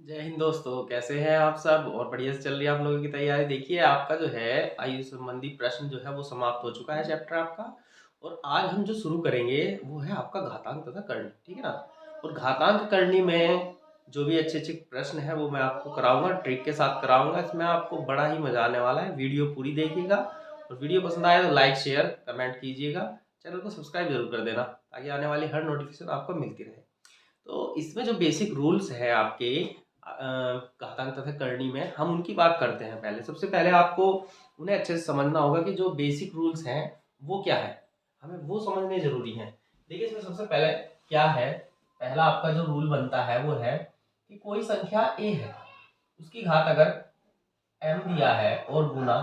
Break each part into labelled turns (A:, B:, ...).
A: जय हिंद दोस्तों, कैसे हैं आप सब? और बढ़िया से चल रही है आप लोगों की तैयारी। देखिए, आपका जो है आयु संबंधी प्रश्न जो है वो समाप्त हो चुका है चैप्टर आपका। और आज हम जो शुरू करेंगे वो है आपका घातांक तथा करणी, ठीक है ना। और घातांक करणी में जो भी अच्छे अच्छे प्रश्न है वो मैं आपको कराऊंगा, ट्रिक के साथ कराऊंगा। इसमें आपको बड़ा ही मजा आने वाला है। वीडियो पूरी देखिएगा और वीडियो पसंद आए तो लाइक शेयर कमेंट कीजिएगा। चैनल को सब्सक्राइब जरूर कर देना ताकि आने वाली हर नोटिफिकेशन आपको मिलती रहे। तो इसमें जो बेसिक रूल्स है आपके घातांक तथा करणी में, हम उनकी बात करते हैं। पहले सबसे पहले आपको उन्हें अच्छे से समझना होगा कि जो बेसिक रूल्स हैं वो क्या है, हमें वो समझने जरूरी है। देखिए, इसमें सबसे पहले क्या है, पहला आपका जो रूल बनता है वो है कि कोई संख्या ए है, उसकी घात अगर m दिया है और गुना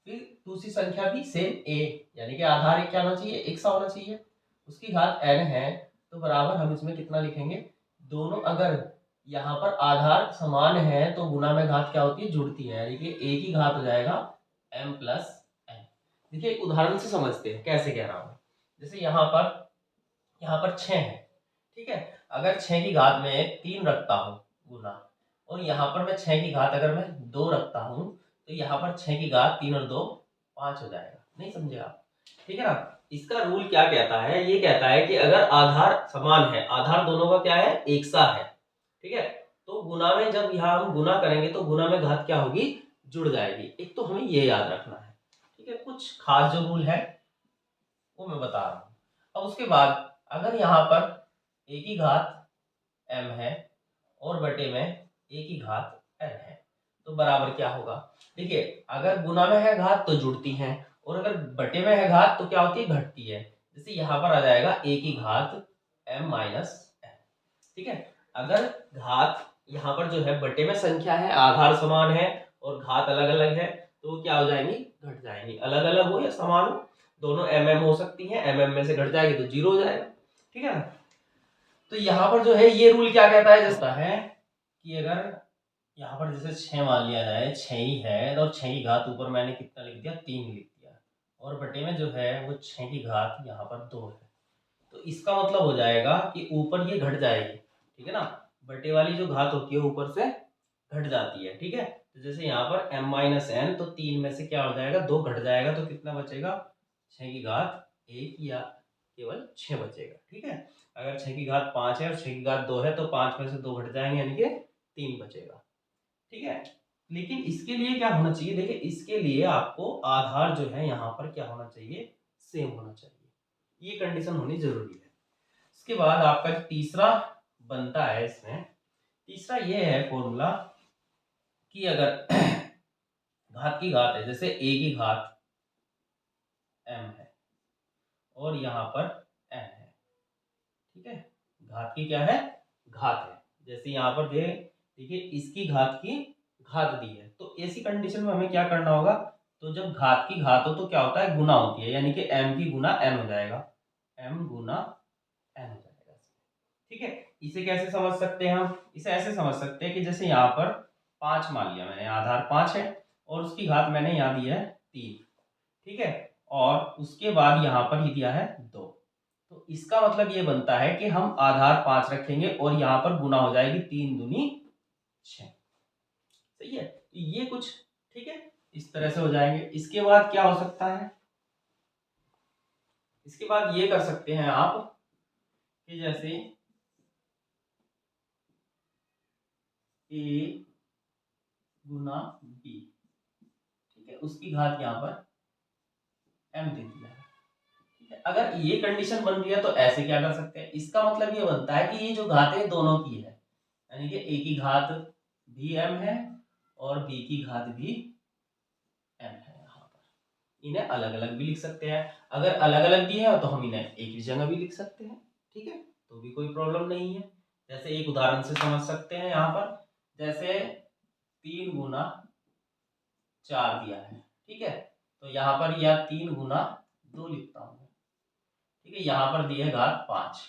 A: फिर दूसरी संख्या भी सेम a, यानी कि आधार एक क्या होना चाहिए, एक सा होना चाहिए, उसकी घात n है, तो बराबर हम इसमें कितना लिखेंगे, दोनों अगर यहाँ पर आधार समान है तो गुना में घात क्या होती है, जुड़ती है, यानी कि a की घात हो जाएगा m प्लस n। देखिए, एक उदाहरण से समझते हैं कैसे कह रहा हूँ। जैसे यहाँ पर 6 है, ठीक है। अगर 6 की घात में 3 रखता हूँ गुना, और यहाँ पर मैं 6 की घात अगर मैं 2 रखता हूँ, तो यहाँ पर 6 की घात 3 और 2 5 हो जाएगा। नहीं समझे आप? ठीक है ना। इसका रूल क्या कहता है, ये कहता है कि अगर आधार समान है, आधार दोनों का क्या है, एक सा है, ठीक है, तो गुना में जब यहाँ हम गुना करेंगे तो गुना में घात क्या होगी, जुड़ जाएगी। एक तो हमें ये याद रखना है, ठीक है। कुछ खास जो रूल है वो मैं बता रहा हूँ। अब उसके बाद अगर यहाँ पर a की घात m है और बटे में a की घात n है, तो बराबर क्या होगा। देखिए, अगर गुना में है घात तो जुड़ती है, और अगर बटे में है घात तो क्या होती है, घटती है। जैसे यहाँ पर आ जाएगा a की घात m माइनस n, ठीक है। अगर घात यहाँ पर जो है बटे में संख्या है, आधार समान है और घात अलग अलग है, तो क्या हो जाएंगी, घट जाएंगी। अलग अलग हो या समान हो, दोनों mm हो सकती हैं, mm में से घट जाएगी तो 0 हो जाएगा, ठीक है ना। तो यहाँ पर जो है ये रूल क्या कहता है, जैसा है कि अगर यहाँ पर जैसे 6 मान लिया जाए, 6 ही है, और 6 की घात ऊपर मैंने कितना लिख दिया, 3 लिख दिया, और बटे में जो है वो 6 की घात यहाँ पर 2 है, तो इसका मतलब हो जाएगा कि ऊपर ये घट जाएगी, ठीक है ना। बटे वाली जो घात होती है ऊपर से घट जाती है, ठीक है। तो जैसे यहाँ पर m माइनस एन, तो 3 में से क्या हो जाएगा, 2 घट जाएगा, तो कितना बचेगा, 6 की घात 1 या केवल 6 बचेगा, ठीक है। अगर 6 की घात 5 है और 6 की घात 2 है, तो 5 में से 2 घट जाएंगे, यानी कि 3 बचेगा, ठीक है। लेकिन इसके लिए क्या होना चाहिए, देखिए इसके लिए आपको आधार जो है यहाँ पर क्या होना चाहिए, सेम होना चाहिए, ये कंडीशन होनी जरूरी है। इसके बाद आपका जो तीसरा बनता है, इसमें तीसरा ये है फॉर्मूला कि अगर घात की घात है, जैसे a की घात m है और यहाँ पर n है, ठीक है। घात की क्या है, घात है। जैसे यहाँ पर देखिए इसकी घात की घात दी है, तो ऐसी कंडीशन में हमें क्या करना होगा, तो जब घात की घात हो तो क्या होता है, गुना होती है, यानी कि m की गुना n हो जाएगा, m गुना n हो जाएगा, ठीक है। इसे कैसे समझ सकते हैं हम, इसे ऐसे समझ सकते हैं कि जैसे यहाँ पर 5 मान लिया मैंने, आधार 5 है और उसकी घात मैंने यहाँ दी है 3, ठीक है, और उसके बाद यहाँ पर ही दिया है 2, तो इसका मतलब ये बनता है कि हम आधार 5 रखेंगे और यहाँ पर गुना हो जाएगी 3 दूनी 6, सही है। तो ये कुछ, ठीक है, इस तरह से हो जाएंगे। इसके बाद क्या हो सकता है, इसके बाद ये कर सकते हैं आप कि जैसे a गुना b, ठीक है, उसकी घात यहाँ पर m दे दिया है, ठीक है। अगर ये कंडीशन बन रही है तो ऐसे क्या कर सकते हैं, इसका मतलब ये बनता है कि ये जो घातें दोनों की है, यानी कि a की घात भी m है और b की घात भी m है, यहाँ पर इन्हें अलग अलग भी लिख सकते हैं। अगर अलग अलग भी है तो हम इन्हें एक ही जगह भी लिख सकते हैं, ठीक है, तो भी कोई प्रॉब्लम नहीं है। जैसे एक उदाहरण से समझ सकते हैं, यहाँ पर जैसे 3 गुना 4 दिया है, ठीक है, तो यहाँ पर यह 3 गुना 2 लिखता हूँ, ठीक है। यहाँ पर दी है घात 5,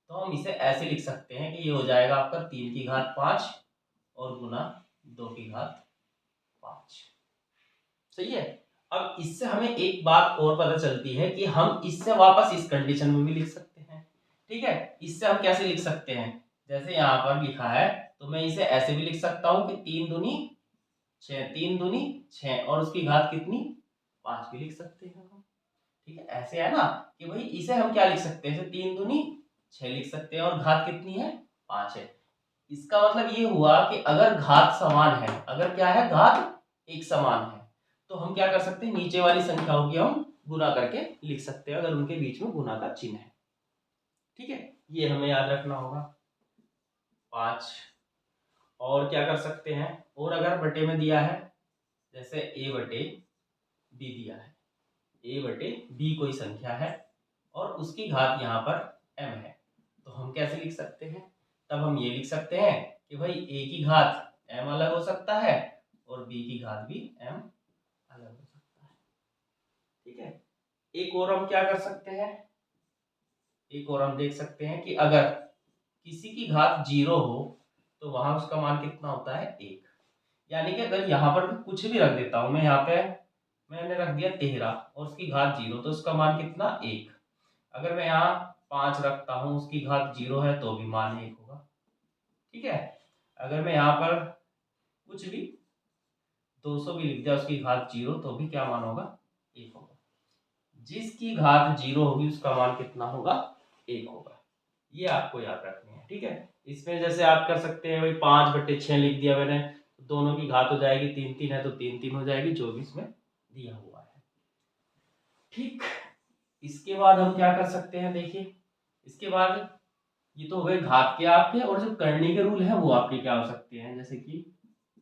A: तो हम इसे ऐसे लिख सकते हैं कि ये हो जाएगा आपका 3 की घात 5 और गुना 2 की घात 5, सही है। अब इससे हमें एक बात और पता चलती है कि हम इससे वापस इस कंडीशन में भी लिख सकते हैं, ठीक है। इससे हम कैसे लिख सकते हैं, जैसे यहाँ पर लिखा है तो मैं इसे ऐसे भी लिख सकता हूँ कि 3 दूनी 6, 3 दूनी 6 और उसकी घात कितनी 5 भी लिख सकते हैं हम। ठीक है, ऐसे है ना कि भाई इसे हम क्या लिख सकते हैं, 3 दूनी 6 लिख सकते हैं और घात कितनी है 5 है। इसका मतलब ये हुआ कि अगर घात समान है, अगर क्या है घात एक समान है, तो हम क्या कर सकते हैं, नीचे वाली संख्याओं की हम गुना करके लिख सकते हैं अगर उनके बीच में गुना का चिन्ह है। ठीक है, ये हमें याद रखना होगा 5। और क्या कर सकते हैं, और अगर बटे में दिया है जैसे a बटे b दिया है, a बटे b कोई संख्या है और उसकी घात यहाँ पर m है, तो हम कैसे लिख सकते हैं, तब हम ये लिख सकते हैं कि भाई a की घात m अलग हो सकता है और b की घात भी m अलग हो सकता है। ठीक है, एक और हम क्या कर सकते हैं, एक और हम देख सकते हैं कि अगर किसी की घात 0 हो तो वहां उसका मान कितना होता है 1। यानी कि अगर यहाँ पर कुछ भी रख देता हूं मैं, यहाँ पे मैंने रख दिया 13 और उसकी घात 0 तो उसका मान कितना 1। अगर मैं यहाँ 5 रखता हूँ उसकी घात 0 है तो भी मान 1 होगा। ठीक है, अगर मैं यहाँ पर कुछ भी 200 भी लिख दिया उसकी घात 0 तो भी क्या मान होगा 1 होगा। जिसकी घात 0 होगी उसका मान कितना होगा 1 होगा। ये आपको याद रखनी है। ठीक है, इसमें जैसे आप कर सकते हैं भाई 5 बटे 6 लिख दिया मैंने, दोनों की घात हो जाएगी 3 3 है तो 3 3 हो जाएगी जो भी इसमें दिया हुआ है। ठीक, इसके बाद हम क्या कर सकते हैं, देखिए इसके बाद ये तो हो गए घात के आपके, और जो करने के रूल हैं वो आपके क्या हो सकते हैं, जैसे कि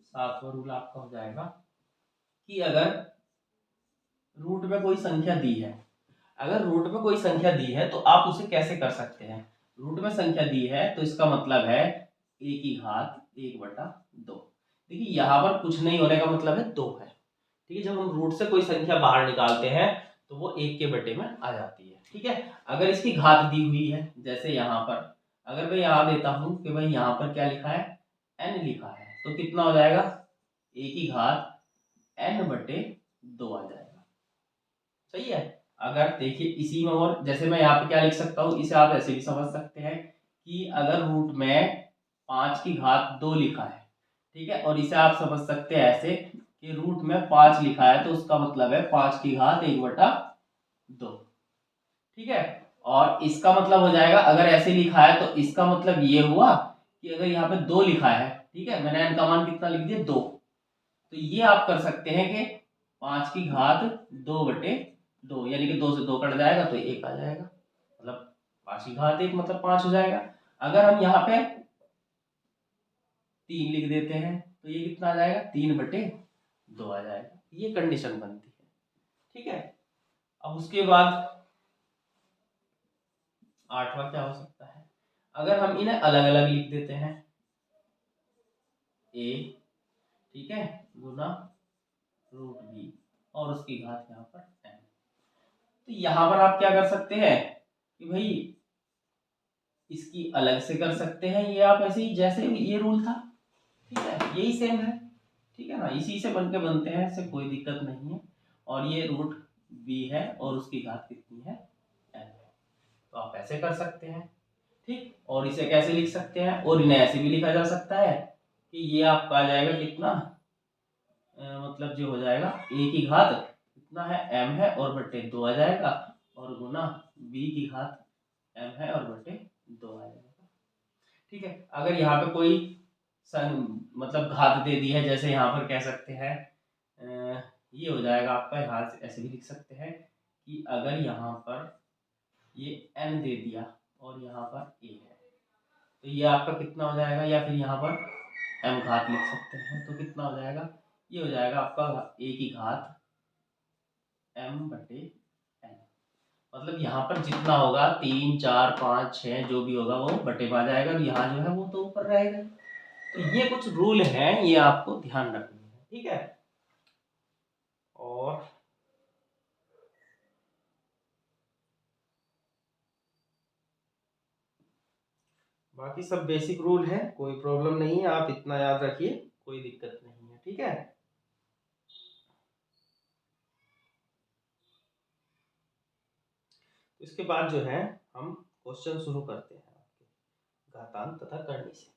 A: 7वां रूल आपका हो जाएगा कि अगर रूट में कोई संख्या दी है, अगर रूट में कोई संख्या दी है तो आप उसे कैसे कर सकते हैं, रूट में संख्या दी है तो इसका मतलब है a की घात 1/2। देखिए यहाँ पर कुछ नहीं होने का मतलब है 2 है। ठीक है, जब हम रूट से कोई संख्या बाहर निकालते हैं तो वो 1 के बटे में आ जाती है। ठीक है, अगर इसकी घात दी हुई है जैसे यहाँ पर, अगर मैं यहाँ देता हूँ कि भाई यहाँ पर क्या लिखा है n लिखा है, तो कितना हो जाएगा a की घात n/2 आ जाएगा। सही है, अगर देखिए इसी में, और जैसे मैं यहाँ पे क्या लिख सकता हूँ, इसे आप ऐसे भी समझ सकते हैं कि अगर रूट में 5 की घात 2 लिखा है, ठीक है, और इसे आप समझ सकते हैं ऐसे कि रूट में 5 लिखा है तो उसका मतलब है 5 की घात 1/2। ठीक है, और इसका मतलब हो जाएगा, अगर ऐसे लिखा है तो इसका मतलब ये हुआ कि अगर यहाँ पे 2 लिखा है, ठीक है, मैंने n का मान कितना लिख दिया 2, तो ये आप कर सकते हैं कि 5 की घात 2/2, यानी कि 2 से 2 कट जाएगा तो 1 आ जाएगा, मतलब 5 की घात 1 मतलब 5 हो जाएगा। अगर हम यहाँ पे 3 लिख देते हैं तो ये कितना आ जाएगा 3/2 आ जाएगा, ये कंडीशन बनती है। ठीक है, अब उसके बाद 8वां क्या हो सकता है, अगर हम इन्हें अलग अलग लिख देते हैं a, ठीक है, गुना रूट b और उसकी घात यहाँ पर n, तो यहाँ पर आप क्या कर सकते हैं कि भाई इसकी अलग से कर सकते हैं, ये आप ऐसे ही जैसे ये रूल था, ठीक है, यही सेम है। ठीक है ना, इसी से बन के बनते हैं, इससे कोई दिक्कत नहीं है। और ये रूट b है और उसकी घात कितनी है n है, तो आप ऐसे कर सकते हैं। ठीक, और इसे कैसे लिख सकते हैं, और इन्हें ऐसे भी लिखा जा सकता है कि ये आपका आ जाएगा कितना, मतलब जो हो जाएगा a की घात कितना है m है और बटे 2 आ जाएगा, और गुना b की घात m है और बटे 2 आ जाएगा। ठीक है, अगर यहाँ पे कोई मतलब घात दे दी है, जैसे यहाँ पर कह सकते हैं ये हो जाएगा आपका, यहाँ से ऐसे भी लिख सकते हैं कि अगर यहाँ पर ये n दे दिया और यहाँ पर a है तो ये आपका कितना हो जाएगा, या फिर यहाँ पर m घात लिख सकते हैं तो कितना हो जाएगा, ये हो जाएगा आपका a की घात m/n, मतलब यहाँ पर जितना होगा 3 4 5 6 जो भी होगा वो बटे में आ जाएगा, और यहाँ जो है वो तो ऊपर रहेगा। तो ये कुछ रूल हैं, ये आपको ध्यान रखने हैं। ठीक है, और बाकी सब बेसिक रूल है, कोई प्रॉब्लम नहीं है, आप इतना याद रखिए, कोई दिक्कत नहीं है। ठीक है, इसके बाद जो है हम क्वेश्चन शुरू करते हैं। घातांक तथा करनी से।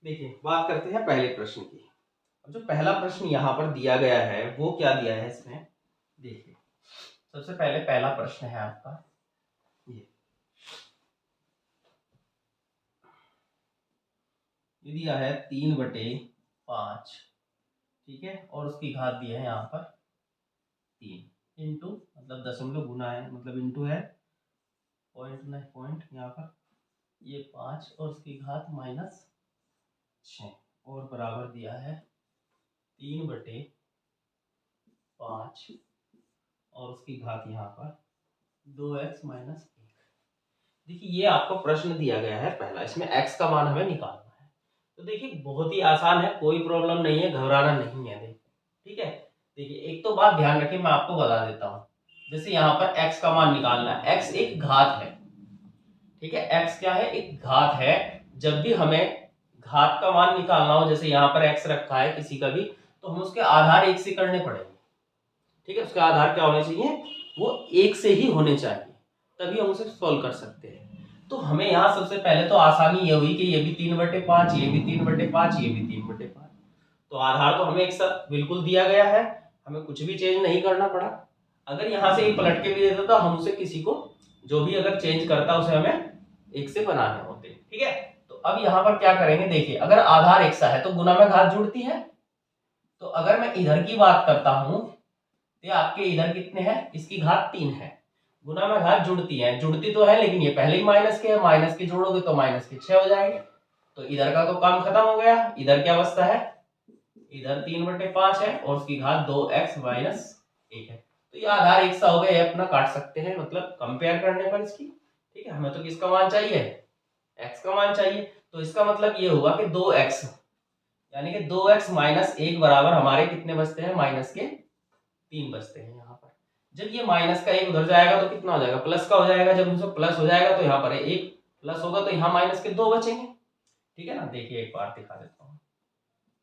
A: देखिए बात करते हैं पहले प्रश्न की। अब जो पहला प्रश्न यहाँ पर दिया गया है वो क्या दिया है इसमें, देखिए सबसे पहले पहला प्रश्न है आपका ये दिया है 3/5, ठीक है, और उसकी घात दी है यहाँ पर 3 इंटू, मतलब दशमलव गुना है, मतलब इंटू है पॉइंट नहीं पॉइंट यहाँ पर, ये 5 और उसकी घात -6 और बराबर दिया है 3/5 और उसकी घात यहाँ पर 2x-1। देखिए ये आपको प्रश्न दिया गया है पहला, इसमें x का मान हमें निकालना है। तो देखिए बहुत ही आसान है, कोई प्रॉब्लम नहीं है, घबराना नहीं है। देखिए ठीक है, देखिए एक तो बात ध्यान रखिए, मैं आपको बता देता हूँ। जैसे यहाँ पर x का मान निकालना है, x एक घात है, ठीक है, x क्या है, एक घात है। जब भी हमें घात का मान निकालना हो, जैसे यहाँ पर x रखा है किसी का भी, तो हम उसके आधार 1 से करने पड़ेंगे, ठीक है। उसके आधार क्या होने चाहिए, वो 1 से ही होने चाहिए, तभी हम उसे सोल्व कर सकते हैं। तो हमें यहाँ सबसे पहले तो आसानी ये हुई कि ये भी 3/5, ये भी 3/5, ये भी 3/5, तो आधार तो हमें एक साथ बिल्कुल दिया गया है, हमें कुछ भी चेंज नहीं करना पड़ा। अगर यहाँ से पलट के भी देता तो हम उसे किसी को जो भी अगर चेंज करता उसे हमें 1 से बनाने होते, ठीक है। तो अब यहाँ पर क्या करेंगे, देखिए अगर आधार 1 सा है तो गुना में घात जुड़ती है। तो अगर मैं इधर की बात करता हूं तो आपके इधर कितने हैं, इसकी घात 3 है, गुना में घात जुड़ती है, जुड़ती तो है लेकिन ये पहले ही माइनस के है, माइनस के जोड़ोगे तो -6 हो जाएंगे। तो इधर का तो काम खत्म हो गया। इधर क्या अवस्था है, इधर 3/5 है और उसकी घात 2x-1 है। तो ये आधार 1 सा हो गया, ये अपना काट सकते हैं, मतलब कंपेयर करने पर इसकी, ठीक है। हमें तो किसका मान चाहिए, x का मान चाहिए। तो इसका मतलब ये हुआ कि 2x, यानी कि 2x-1 बराबर हमारे कितने बचते हैं, -3 बचते हैं यहाँ पर। जब ये -1 उधर जाएगा तो कितना हो जाएगा, प्लस का हो जाएगा। जब उनसे प्लस हो जाएगा तो यहाँ पर 1 प्लस होगा तो यहाँ -2 बचेंगे, ठीक है ना। देखिए एक बार दिखा देता हूँ,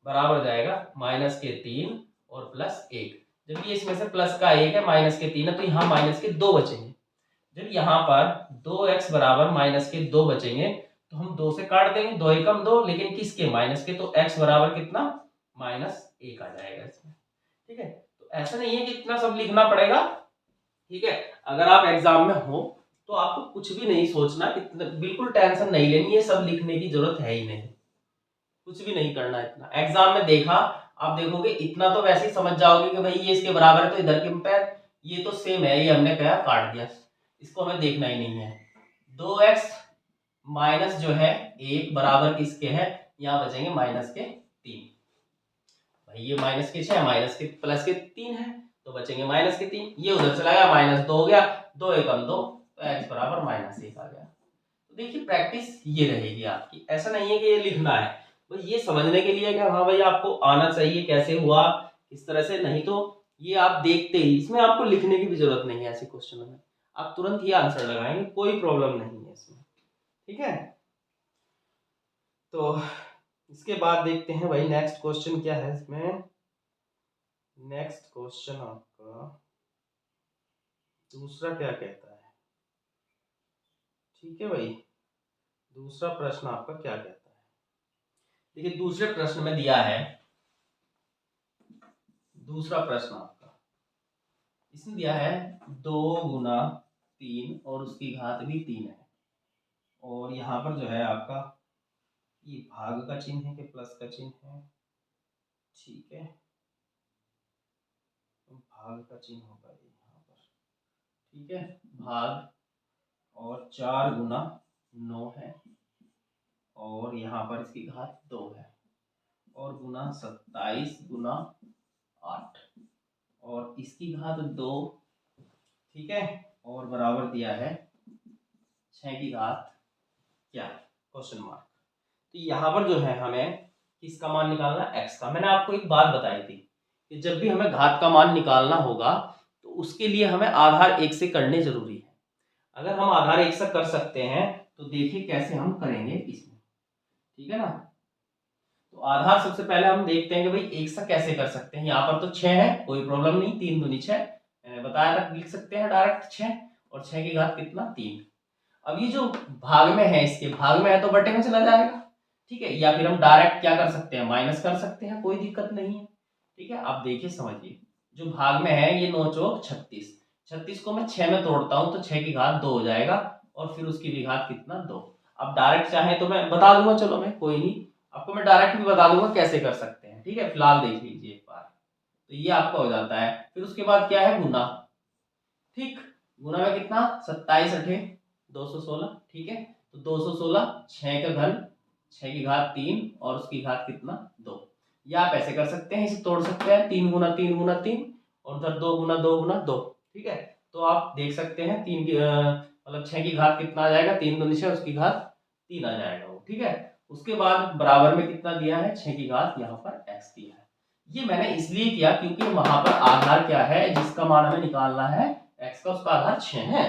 A: बराबर जाएगा -3 और +1। जब ये इसमें से प्लस का 1 है, -3 है, तो यहाँ -2 बचेंगे। जब यहाँ पर 2x बराबर -2 बचेंगे तो हम 2 से काट देंगे, 2 एकम 2, लेकिन किसके, माइनस के, तो x बराबर कितना, -1 आ जाएगा इसमें, ठीक है। तो ऐसा नहीं है कि इतना सब लिखना पड़ेगा, ठीक है। अगर आप एग्जाम में हो तो आपको कुछ भी नहीं सोचना, बिल्कुल टेंशन नहीं लेनी, ये सब लिखने की जरूरत है ही नहीं, कुछ भी नहीं करना। इतना एग्जाम में देखा, आप देखोगे इतना तो वैसे ही समझ जाओगे कि भाई ये इसके बराबर है तो इधर कंपेयर, ये तो सेम है, ये हमने क्या काट दिया, इसको हमें देखना ही नहीं है। 2x माइनस जो है 1 बराबर किसके है, यहाँ बचेंगे -3। भाई ये -6 माइनस के प्लस के 3 है तो बचेंगे -3, ये उधर चला गया, -2 हो गया, 2 एकम 2, तो x बराबर -1 आ गया। तो देखिए प्रैक्टिस ये रहेगी आपकी, ऐसा नहीं है कि ये लिखना है, तो ये समझने के लिए कि हाँ भाई आपको आना चाहिए कैसे हुआ, इस तरह से, नहीं तो ये आप देखते ही, इसमें आपको लिखने की भी जरूरत नहीं है, ऐसे क्वेश्चन में आप तुरंत ही आंसर लगाएंगे, कोई प्रॉब्लम नहीं है इसमें, ठीक है। तो इसके बाद देखते हैं भाई नेक्स्ट क्वेश्चन क्या है इसमें। नेक्स्ट क्वेश्चन आपका दूसरा क्या कहता है, ठीक है भाई, दूसरा प्रश्न आपका क्या कहता है। देखिए दूसरे प्रश्न में दिया है, दूसरा प्रश्न आपका इसमें दिया है 2 × 3 और उसकी घात भी 3 है, यहाँ पर जो है आपका ये भाग का चिन्ह है कि प्लस का चिन्ह है, ठीक है, तो भाग का चिन्ह होगा ये यहाँ पर, ठीक है, भाग, और 4 गुना 9 है, और यहाँ पर इसकी घात 2 है, और गुना 27 गुना 8, और इसकी घात 2, ठीक है, और बराबर दिया है 6 की घात क्या, क्वेश्चन मार्क। तो यहाँ पर जो है हमें किसका मान निकालना है, एक्स का। मैंने आपको एक बात बताई थी कि जब भी हमें घात का मान निकालना होगा तो उसके लिए हमें आधार 1 से करने जरूरी है। अगर हम आधार 1 से कर सकते हैं तो देखिए कैसे हम करेंगे इसमें, ठीक है ना। तो आधार सबसे पहले हम देखते हैं कि भाई 1 से कैसे कर सकते हैं। यहाँ पर तो 6 है, कोई प्रॉब्लम नहीं, 3 दूनी 6, मैंने बताया था, लिख सकते हैं डायरेक्ट 6, और 6 की घात कितना, 3। अब ये जो भाग में है, इसके भाग में है तो बटे में चला जाएगा, ठीक है, या फिर हम डायरेक्ट क्या कर सकते हैं, माइनस कर सकते हैं, कोई दिक्कत नहीं है, ठीक है। आप देखिए समझिए, जो भाग में है ये 9 चौक 36, 36 को मैं 6 में तोड़ता हूं तो 6 की घात 2 हो जाएगा, और फिर उसकी भी घात कितना, 2। अब डायरेक्ट चाहे तो मैं बता दूंगा, चलो मैं कोई नहीं, आपको मैं डायरेक्ट भी बता दूंगा कैसे कर सकते हैं, ठीक है। फिलहाल देख लीजिए एक बार, तो ये आपका हो जाता है। फिर उसके बाद क्या है, गुना, ठीक, गुना में कितना, 27 अठे 216, ठीक है, तो 216, 6 का घन, 6 की घात 3, और उसकी घात कितना, 2। या आप ऐसे कर सकते हैं, इसे तोड़ सकते हैं, 3 गुना 3 गुना 3, और उधर 2 गुना 2 गुना 2, ठीक है। तो आप देख सकते हैं 3 की मतलब 6 की घात कितना आ जाएगा, 3 दूनी 6, उसकी घात 3 आ जाएगा वो, ठीक है। उसके बाद बराबर में कितना दिया है, 6 की घात यहाँ पर x दिया है। ये मैंने इसलिए किया क्योंकि वहां पर आधार क्या है जिसका मान हमें निकालना है x का, उसका आधार 6 है,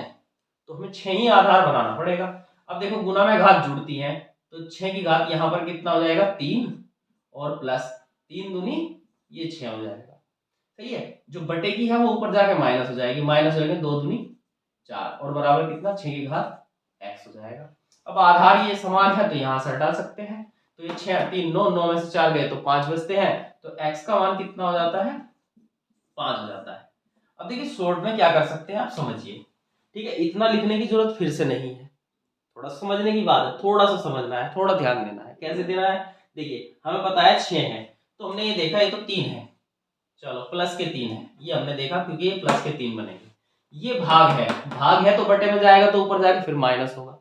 A: तो हमें 6 ही आधार बनाना पड़ेगा। अब देखो गुना में घात जुड़ती है, तो 6 की घात यहाँ पर कितना हो जाएगा, 3, और प्लस 3 दूनी ये 6 हो जाएगा, सही है। जो बटे की है वो ऊपर जाके माइनस हो जाएगी, माइनस हो जाएगी 2 दूनी 4, और बराबर कितना, 6 की घात x हो जाएगा। अब आधार ये समान है तो यहाँ से हटा सकते हैं, तो ये 6 3 9, 9 में से 4 गए तो 5 बचते हैं, तो x का मान कितना हो जाता है, 5 हो जाता है। अब देखिए शॉर्ट में क्या कर सकते हैं आप समझिए, ठीक है, इतना लिखने की जरूरत फिर से नहीं है, थोड़ा समझने की बात है, थोड़ा सा समझना है, थोड़ा ध्यान देना है। कैसे देना है, देखिए हमें पता है 6 है, तो हमने ये देखा ये तो 3 है, चलो प्लस के 3 है, ये हमने देखा क्योंकि ये प्लस के 3 बनेंगे। ये भाग है, भाग है तो बटे में जाएगा तो ऊपर जाके फिर माइनस होगा,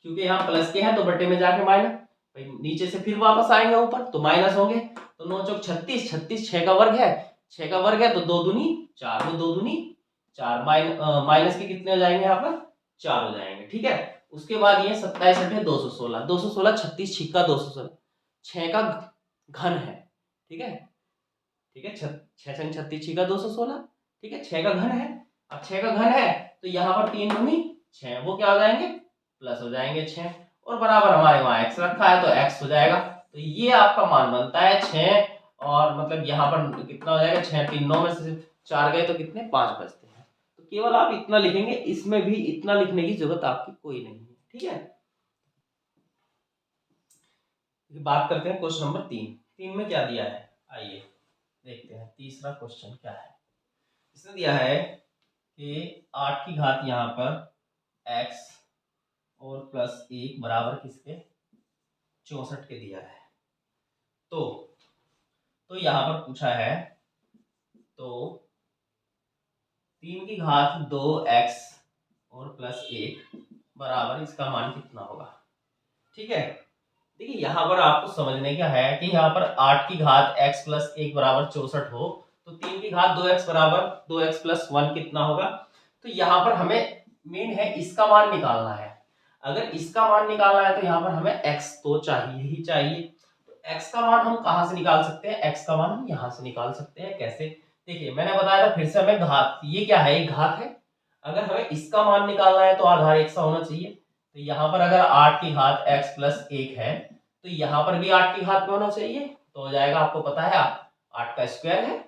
A: क्योंकि यहाँ प्लस के हैं तो बटे में जाके माइनस, भाई नीचे से फिर वापस आएंगे ऊपर तो माइनस होंगे, तो 9 चौक 36, 36 6 का वर्ग है, 6 का वर्ग है तो 2 दूनी 4, वो 2 दूनी 4, माइनस के कितने हो जाएंगे यहाँ पर, 4 हो जाएंगे, ठीक है। उसके बाद ये 27 अठे 216, 216 36 छिक्का 216, 6 का घन है, ठीक है, ठीक है, 6 छंग 36 छिक्का 216, ठीक है, 6 का घन है। अब 6 का घन है तो यहाँ पर 3 दूनी 6, वो क्या हो जाएंगे, प्लस हो जाएंगे 6, और बराबर हमारे वहां x रखा है तो x हो जाएगा, तो ये आपका मान बनता है 6, और मतलब यहाँ पर कितना हो जाएगा, 6 3 9 में से 4 गए तो कितने, 5 बचते हैं। तो केवल आप इतना लिखेंगे, इसमें भी इतना लिखने की जरूरत आपकी कोई नहीं है, ठीक है। बात करते हैं क्वेश्चन नंबर 3 में क्या दिया है, आइए देखते हैं तीसरा क्वेश्चन क्या है। इसने दिया है कि 8 की घात यहाँ पर x और प्लस 1 बराबर किसके, 64 के दिया है। तो यहाँ पर पूछा है, तो 3 की घात 2x और प्लस 1 बराबर इसका मान कितना होगा, ठीक है। देखिए यहाँ पर आपको समझने का है कि यहाँ पर 8 की घात x प्लस 1 बराबर 64 हो, तो 3 की घात 2x बराबर 2x प्लस 1 कितना होगा। तो यहाँ पर हमें मेन है इसका मान निकालना है, अगर इसका मान निकालना है तो यहाँ पर हमें x तो चाहिए ही चाहिए। तो x का मान हम कहाँ से निकाल सकते हैं, x का मान हम यहाँ से निकाल सकते हैं, कैसे, देखिए मैंने बताया था फिर से, हमें घात, ये क्या है, एक घात है, अगर हमें इसका मान निकालना है तो आधार 1 सा होना चाहिए। तो यहाँ पर अगर 8 की घात x प्लस 1 है तो यहाँ पर भी 8 की घात में होना चाहिए, तो हो जाएगा, आपको पता है 8 का स्क्वायर है,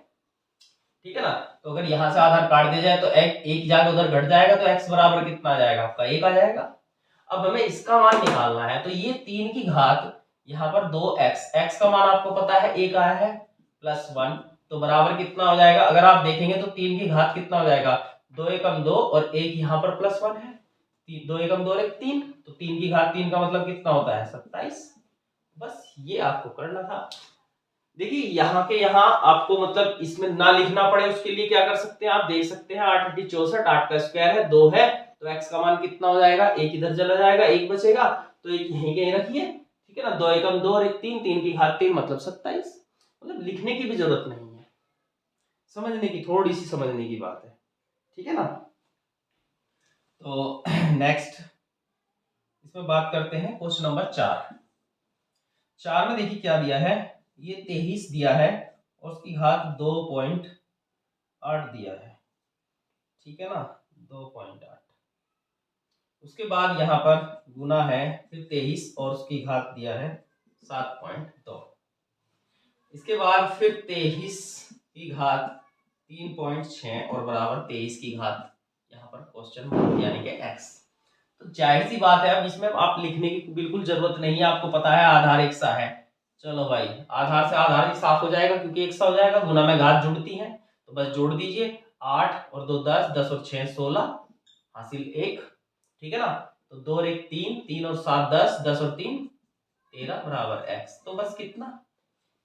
A: ठीक है ना। तो अगर यहाँ से आधार काट दिया जाए तो एक जाकर उधर घट जाएगा, तो x बराबर कितना आ जाएगा, आपका 1 आ जाएगा। अब हमें इसका मान निकालना है, तो ये 3 की घात यहाँ पर 2x, x का मान आपको पता है 1 आया है, प्लस 1, तो बराबर कितना हो जाएगा, अगर आप देखेंगे तो 3 की घात कितना हो जाएगा, 2 एकम 2, और 1 यहाँ पर प्लस 1 है, दो एकम दो और एक तीन, तो 3 की घात 3 का मतलब कितना होता है 27। बस ये आपको करना था। देखिए यहाँ के यहाँ आपको मतलब इसमें ना लिखना पड़े उसके लिए क्या कर सकते हैं, आप देख सकते हैं 8 8 64, 8 का स्क्वायर है 2 है, तो x का मान कितना हो जाएगा, एक इधर चला जाएगा, एक बचेगा, तो एक यहीं कहीं रखिए, ठीक है ना। 2 एकम 2 और एक 3, 3 की घात 3 मतलब 27। मतलब लिखने की भी जरूरत नहीं है, समझने की, थोड़ी सी समझने की बात है, ठीक है ना। तो नेक्स्ट इसमें बात करते हैं क्वेश्चन नंबर 4। 4 में देखिए क्या दिया है, ये 23 दिया है और उसकी घात 2.8 दिया है, ठीक है ना, 2.8। उसके बाद यहाँ पर गुना है फिर 23 और उसकी घात दिया है 7.2। इसके बाद फिर 23 की घात 3.6 और बराबर 23 की घात यहाँ पर क्वेश्चन मार्क यानी कि x। तो जाहिर सी बात है अब इसमें आप लिखने की बिल्कुल जरूरत नहीं है, आपको पता है आधार एक सा है। चलो भाई आधार से आधार ही साफ हो जाएगा क्योंकि एक सा हो जाएगा, गुना में घात जुड़ती है तो बस जोड़ दीजिए, 8 और 2 10, 10 और 6 16, हासिल 1, ठीक है ना। तो 2 और 1 3, 3 और 7 10, 10 और 3 13 बराबर x। तो बस कितना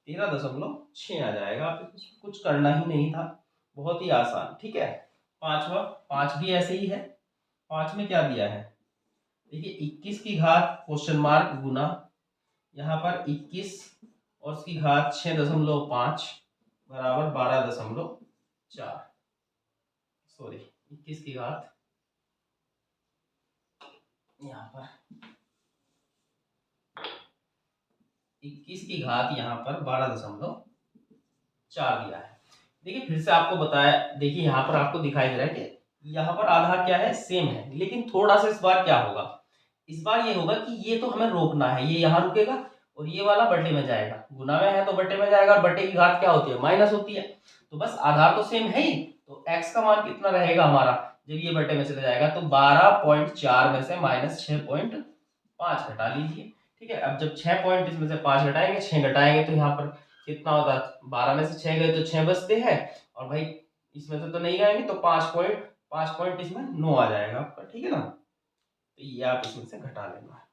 A: 13.6 आ जाएगा। आप कुछ करना ही नहीं था, बहुत ही आसान, ठीक है। पांचवा, 5 भी ऐसे ही है। 5 में क्या दिया है, देखिए 21 की घात क्वेश्चन मार्क गुना, यहाँ पर 21 और उसकी घात 6.5 बराबर 12.4, सॉरी 21 की घात यहाँ पर 21 की घात यहाँ पर 12.4 दिया है। देखिए फिर से आपको बताया, देखिए यहाँ पर आपको दिखाई दे रहा है कि यहाँ पर आधार क्या है सेम है, लेकिन थोड़ा सा इस बार क्या होगा, इस बार ये होगा कि ये तो हमें रोकना है, ये यहाँ रुकेगा और ये वाला बटे में जाएगा, गुना में है तो बटे में जाएगा और बटे की घात क्या होती है माइनस होती है। तो बस आधार तो सेम है ही, तो x का मान कितना रहेगा हमारा जब ये बटे में चले जाएगा, तो 12.4 में से माइनस 6.5 घटा लीजिए, ठीक है। अब जब 6 पॉइंट इसमें से 5 घटाएंगे, 6 घटाएंगे तो यहाँ पर कितना होता है, 12 में से 6 गए तो 6 बचते हैं, और भाई इसमें से तो नहीं गएंगे तो 5 पॉइंट इसमें 9 आ जाएगा आपका, ठीक है ना। तो ये आप इसमें से घटा लेना।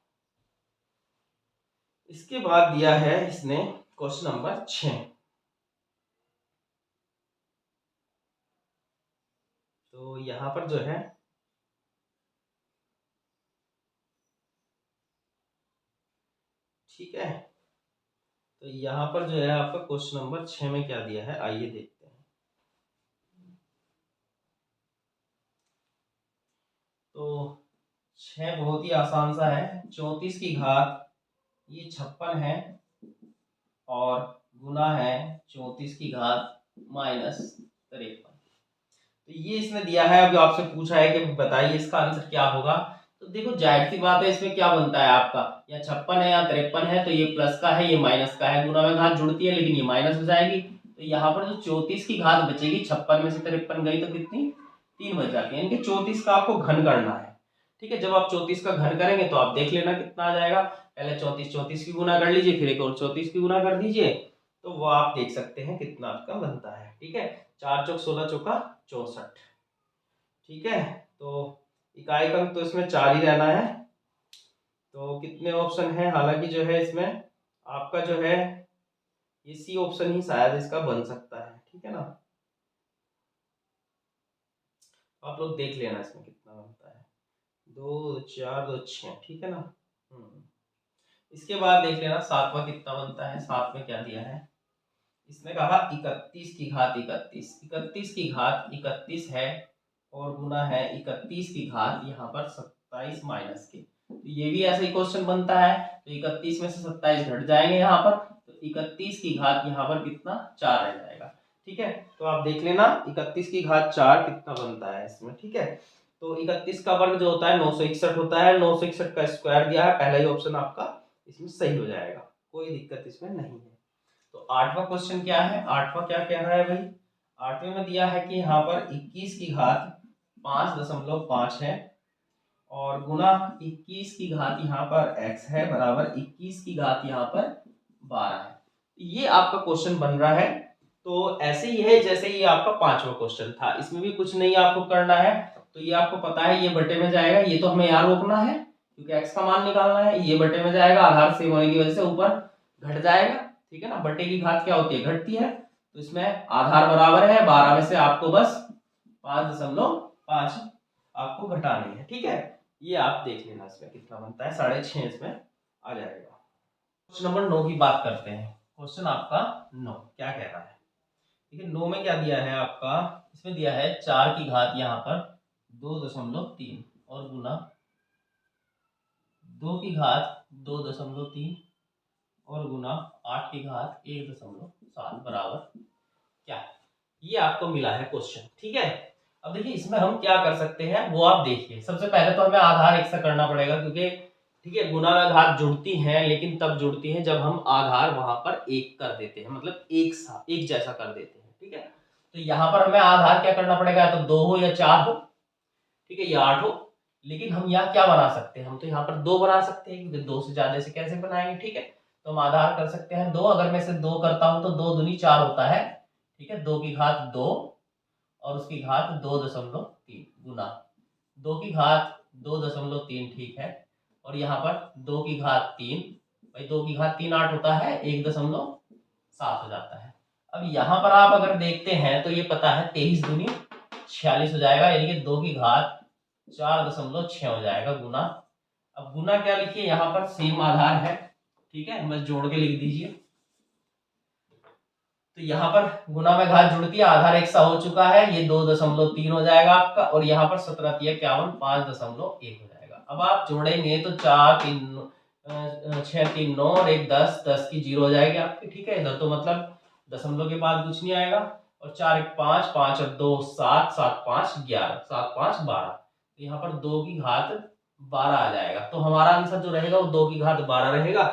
A: इसके बाद दिया है इसने क्वेश्चन नंबर 6। तो यहाँ पर जो है ठीक है, तो यहाँ पर जो है आपका क्वेश्चन नंबर 6 में क्या दिया है, आइए देखते हैं। तो 6 बहुत ही आसान सा है, 34 की घात ये 56 है और गुना है 34 की घात माइनस 53। तो ये इसने दिया है, अभी आपसे पूछा है कि बताइए इसका आंसर क्या होगा। तो देखो जाहिर सी बात है, इसमें क्या बनता है आपका, या 56 है या 53 है, तो ये प्लस का है ये माइनस का है, गुना में घात जुड़ती है लेकिन ये माइनस हो जाएगी, तो यहाँ पर जो 34 की घात बचेगी, 56 में से 53 गई तो कितनी 3 बच जाती है, यानी कि 34 का आपको घन करना है, ठीक है। जब आप 34 का घन करेंगे तो आप देख लेना कितना आ जाएगा, पहले 34 की गुना कर लीजिए, फिर एक और 34 की गुना कर दीजिए, तो वो आप देख सकते हैं कितना आपका बनता है, ठीक है। 4 चौक 16 चौका 64, ठीक है। तो इकाई का तो इसमें 4 ही रहना है, तो कितने ऑप्शन है, हालांकि जो है इसमें आपका जो है ये सी ऑप्शन ही शायद इसका बन सकता है, ठीक है ना। आप लोग देख लेना इसमें कितना बनता है, 2 4 2 6, ठीक है ना। इसके बाद देख लेना 7वां कितना बनता है। 7 में क्या दिया है, इसने कहा 31 की घात 31, 31 की घात 31 है और गुना है 31 की घात यहाँ पर 27 माइनस के, तो ये भी ऐसा ही क्वेश्चन बनता है। तो 31 में से 27 घट जाएंगे यहाँ पर, तो 31 की घात यहाँ पर कितना 4 रह जाएगा, ठीक है। तो आप देख लेना 31 की घात 4 कितना बनता है इसमें, ठीक है। तो 31 का वर्ग जो होता है 961 होता है, 961 का स्क्वायर दिया है, पहला ही ऑप्शन आपका इसमें सही हो जाएगा, कोई दिक्कत इसमें नहीं है। तो 8वां क्वेश्चन क्या है, 8वां क्या कह रहा है भाई, 8वें में दिया है कि यहाँ पर 21 की घात 5.5 है और गुना 21 की घात यहाँ पर x है बराबर 21 की घात यहाँ पर 12 है। ये आपका क्वेश्चन बन रहा है, तो ऐसे ही है जैसे ये आपका 5वां क्वेश्चन था, इसमें भी कुछ नहीं आपको करना है, तो ये आपको पता है ये बटे में जाएगा, ये तो हमें यहाँ रोकना है क्योंकि x का मान निकालना है। ये बटे में जाएगा, आधार सेम होने की वजह से ऊपर घट जाएगा, ठीक है ना। बटे की घात क्या होती है, घटती है, तो इसमें आधार बराबर है 12 में से आपको बस 5.5 आपको घटाने हैं, ठीक है। ये आप देख लेना इसमें कितना बनता है, 6.5 इसमें आ जाएगा। क्वेश्चन नंबर 9 की बात करते हैं। क्वेश्चन आपका 9 क्या कह रहा है, ठीक है। 9 में क्या दिया है आपका, इसमें दिया है 4 की घात यहाँ पर 2.3 और गुना 2 की घात 2.3 और गुना 8 की घात 1.7 बराबर क्या। ये आपको मिला है क्वेश्चन, ठीक है। अब देखिए इसमें हम क्या कर सकते हैं वो आप देखिए। सबसे पहले तो हमें आधार एक सा करना पड़ेगा क्योंकि ठीक है गुणा में घात जुड़ती हैं, लेकिन तब जुड़ती हैं जब हम आधार वहां पर एक कर देते हैं, मतलब एक जैसा कर देते हैं, ठीक है। तो यहाँ पर हमें आधार क्या करना पड़ेगा, तो 2 हो या 4 हो, ठीक है, या 8 हो। लेकिन हम यहाँ क्या बना सकते हैं, हम तो यहाँ पर 2 बना सकते हैं क्योंकि 2 से ज्यादा से कैसे बनाएंगे, ठीक है। तो हम आधार कर सकते हैं 2। अगर मैं इसे 2 करता हूं तो 2 दूनी 4 होता है, ठीक है। 2 की घात 2 और उसकी घात 2.3 गुना 2 की घात 2.3, ठीक है। और यहाँ पर 2 की घात 3, भाई 2 की घात 3 8 होता है, 1.7 हो जाता है। अब यहाँ पर आप अगर देखते हैं तो ये पता है 23 दूनी 46 हो जाएगा, यानी कि 2 की घात 4.6 हो जाएगा गुना। अब गुना क्या लिखिए, यहाँ पर सेम आधार है, ठीक है, बस जोड़ के लिख दीजिए। तो यहाँ पर गुना में घात जुड़ती है, आधार एक सा हो चुका है, ये 2.3 हो जाएगा आपका, और यहाँ पर 17 तिया 51 5.1 हो जाएगा। अब आप जोड़ेंगे तो 4 3 6 3 9 और 1 10 10 की 0 हो जाएगी आपकी, ठीक है। इधर तो मतलब दशमलव के बाद कुछ नहीं आएगा, और 4 1 5 5 और 2 7 7 5 11 7 5 12, तो यहाँ पर 2 की घात 12 आ जाएगा। तो हमारा आंसर जो रहेगा वो 2 की घात 12 रहेगा।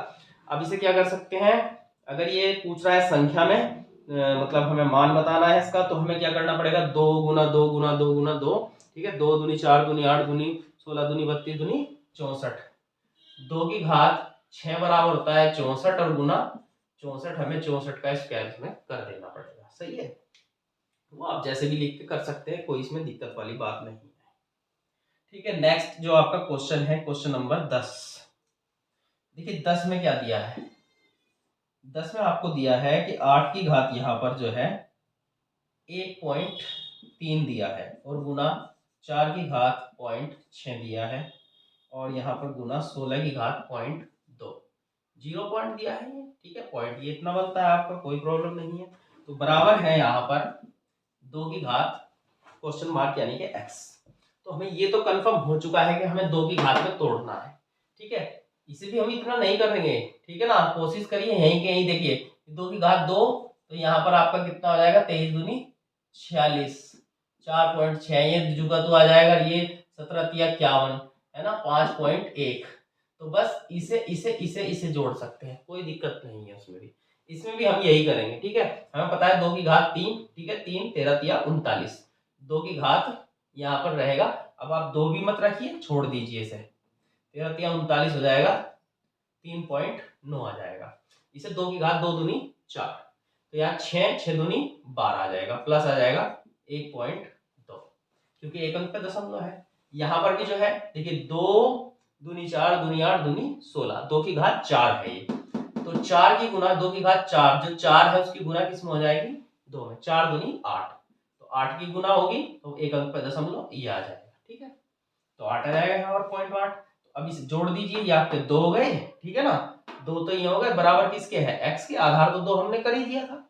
A: अब इसे क्या कर सकते हैं, अगर ये पूछ रहा है संख्या में मतलब हमें मान बताना है इसका, तो हमें क्या करना पड़ेगा, 2 गुना 2 गुना 2 गुना 2, ठीक है। 2 दूनी 4 दूनी 8 दूनी 16 दूनी 32 दूनी 64, 2 की घात 6 बराबर होता है 64, और गुना 64 हमें 64 का स्क्वायर इसमें कर देना पड़ेगा, सही है। वो आप जैसे भी लिख के कर सकते हैं, कोई इसमें दिक्कत वाली बात नहीं है, ठीक है। नेक्स्ट जो आपका क्वेश्चन है, क्वेश्चन नंबर 10। देखिए 10 में क्या दिया है, 10 में आपको दिया है कि 8 की घात यहाँ पर जो है 1.3 दिया है, और गुना 4 की घात 0.6 दिया है, और यहाँ पर गुना 16 की घात 0.2, 0 पॉइंट दिया है ये, ठीक है। पॉइंट ये इतना बनता है आपका, कोई प्रॉब्लम नहीं है। तो बराबर है यहाँ पर 2 की घात क्वेश्चन मार्क यानी कि x। तो हमें ये तो कंफर्म हो चुका है कि हमें 2 की घात में तोड़ना है, ठीक है। इसे भी हम इतना नहीं करेंगे, ठीक है ना, कोशिश करिए यहीं के यहीं देखिए 2 की घात 2, तो यहाँ पर आपका कितना हो जाएगा, 23 दूनी 46, 4.6, ये जुगा तो आ जाएगा, ये 17 तिया 51 है ना, 5.1। तो बस इसे इसे इसे इसे जोड़ सकते हैं, कोई दिक्कत नहीं है उसमें भी। इसमें भी हम यही करेंगे, ठीक है। हमें पता है 2 की घात 3, ठीक है, 3 13 तिया 39, 2 की घात यहाँ पर रहेगा। अब आप 2 भी मत रखिए, छोड़ दीजिए इसे, 13 तिया 39 हो जाएगा, 3.9 आ जाएगा। इसे 2 की घात 2 दूनी 4, तो यहाँ 6 6 दूनी 12 आ जाएगा, प्लस आ जाएगा 1.2, क्योंकि एक अंक पे दशमलव है। यहाँ पर भी जो है देखिए 2 दूनी 4 दूनी 8 दूनी 16, 2 की घात 4 है ये, तो 4 की गुना 2 की घात 4, जो 4 है उसकी गुना किसमें हो जाएगी, 2 में, 4 दूनी 8, तो 8 की गुना होगी तो एक अंक पे दशमलव ये आ जाएगा, ठीक है। तो 8 आ जाएगा यहाँ पर 0.8। अब इसे जोड़ दीजिए, ये आपके 2 हो गए, ठीक है ना, 2 तो ये हो गए, बराबर किसके है, x के, आधार तो 2 हमने कर ही दिया था।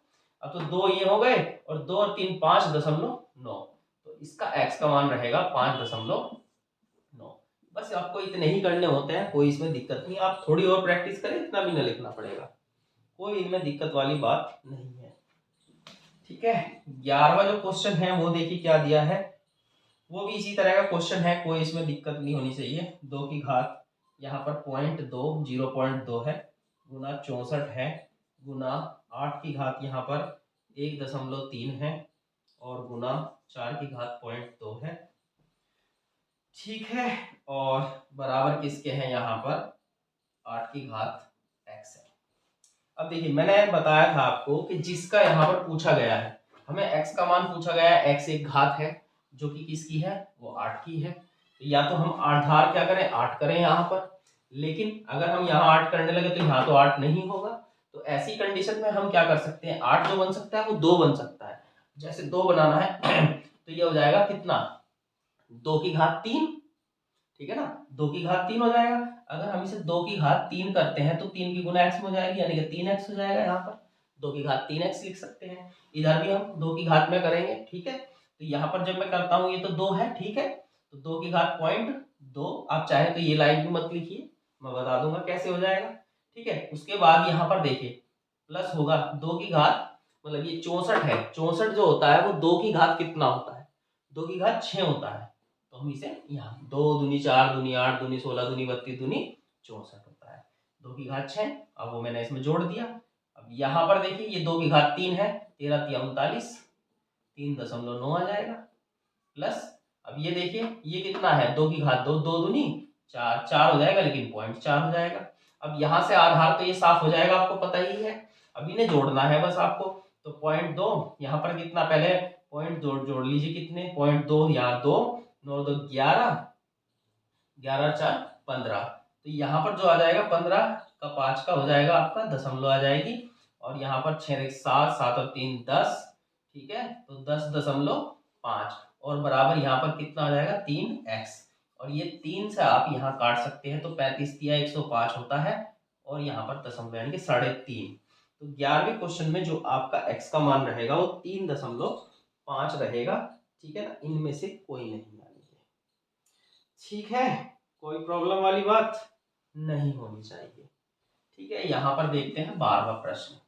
A: अब तो 2 ये हो गए, और 2 और 3 5.9, तो इसका x का मान रहेगा 5.9। बस आपको इतने ही करने होते हैं, कोई इसमें दिक्कत नहीं। आप थोड़ी और प्रैक्टिस करें, इतना भी ना लिखना पड़ेगा, कोई इनमें दिक्कत वाली बात नहीं है, ठीक है। 11वां जो क्वेश्चन है वो देखिए क्या दिया है, वो भी इसी तरह का क्वेश्चन है, कोई इसमें दिक्कत नहीं होनी चाहिए। 2 की घात यहाँ पर 0.2 है, गुना 64 है, गुना 8 की घात यहाँ पर 1.3 है, और गुना 4 की घात 0.2 है, ठीक है। और बराबर किसके हैं यहाँ पर 8 की घात x है। अब देखिए मैंने बताया था आपको कि जिसका यहाँ पर पूछा गया है, हमें x का मान पूछा गया है, x एक घात है, जो कि किसकी है, वो 8 की है। तो या तो हम आधार क्या करें, 8 करें यहाँ पर, लेकिन अगर हम यहाँ 8 करने लगे तो यहाँ तो 8 नहीं होगा। तो ऐसी कंडीशन में हम क्या कर सकते हैं, 8 जो बन सकता है वो 2 बन सकता है। जैसे 2 बनाना है तो ये हो जाएगा कितना, 2 की घात 3, ठीक है ना, 2 की घात 3 हो जाएगा। अगर हम इसे 2 की घात 3 करते हैं तो 3 की गुना x में हो जाएगी, यानी कि 3x हो जाएगा। यहाँ पर 2 की घात 3x लिख सकते हैं। इधर भी हम 2 की घात में करेंगे, ठीक है। तो यहाँ पर जब मैं करता हूँ ये तो 2 है, ठीक है। तो 2 की घात 0.2, आप चाहे तो ये लाइन भी मत लिखिए, मैं बता दूंगा कैसे हो जाएगा, ठीक है। उसके बाद यहाँ पर देखिए प्लस होगा 2 की घात, मतलब ये 64 है, 64 जो होता है वो 2 की घात कितना होता है, 2 की घात 6 होता है। तो हम इसे यहाँ 2 दूनी 4 दूनी 8 दूनी 16 दूनी 32 दूनी 64 होता है, 2 की घात 6। अब वो मैंने इसमें जोड़ दिया। अब यहाँ पर देखिए ये 2 की घात 3 है, 13 तिया 39, 3.9 आ जाएगा। प्लस अब ये देखिए ये कितना है, 2 की घात 2, 2 दूनी 4, 4 हो जाएगा, लेकिन 0.4 हो जाएगा। अब यहाँ से आधार तो ये साफ हो जाएगा, आपको पता ही है। अब इन्हें जोड़ना है बस आपको, तो 0.2 यहाँ पर कितना, पहले पॉइंट जोड़ लीजिए, कितने 0.2, यहाँ 2, 9 2 11, 11 4 15। तो यहाँ पर जो आ जाएगा 15 का 5 का हो जाएगा आपका दशमलव आ जाएगी, और यहाँ पर 6 7, 7 और 3 10, ठीक है। तो 10.5 और बराबर यहाँ पर कितना आ जाएगा 3x, और ये 3 से आप यहाँ काट सकते हैं, तो 35 तिया 105 होता है, और यहाँ पर दशमलव यानी कि 3.5। तो 11वें क्वेश्चन में जो आपका x का मान रहेगा वो 3.5 रहेगा, ठीक है ना, इनमें से कोई नहीं आनी है, ठीक है। कोई प्रॉब्लम वाली बात नहीं होनी चाहिए, ठीक है। यहाँ पर देखते हैं 12वां प्रश्न।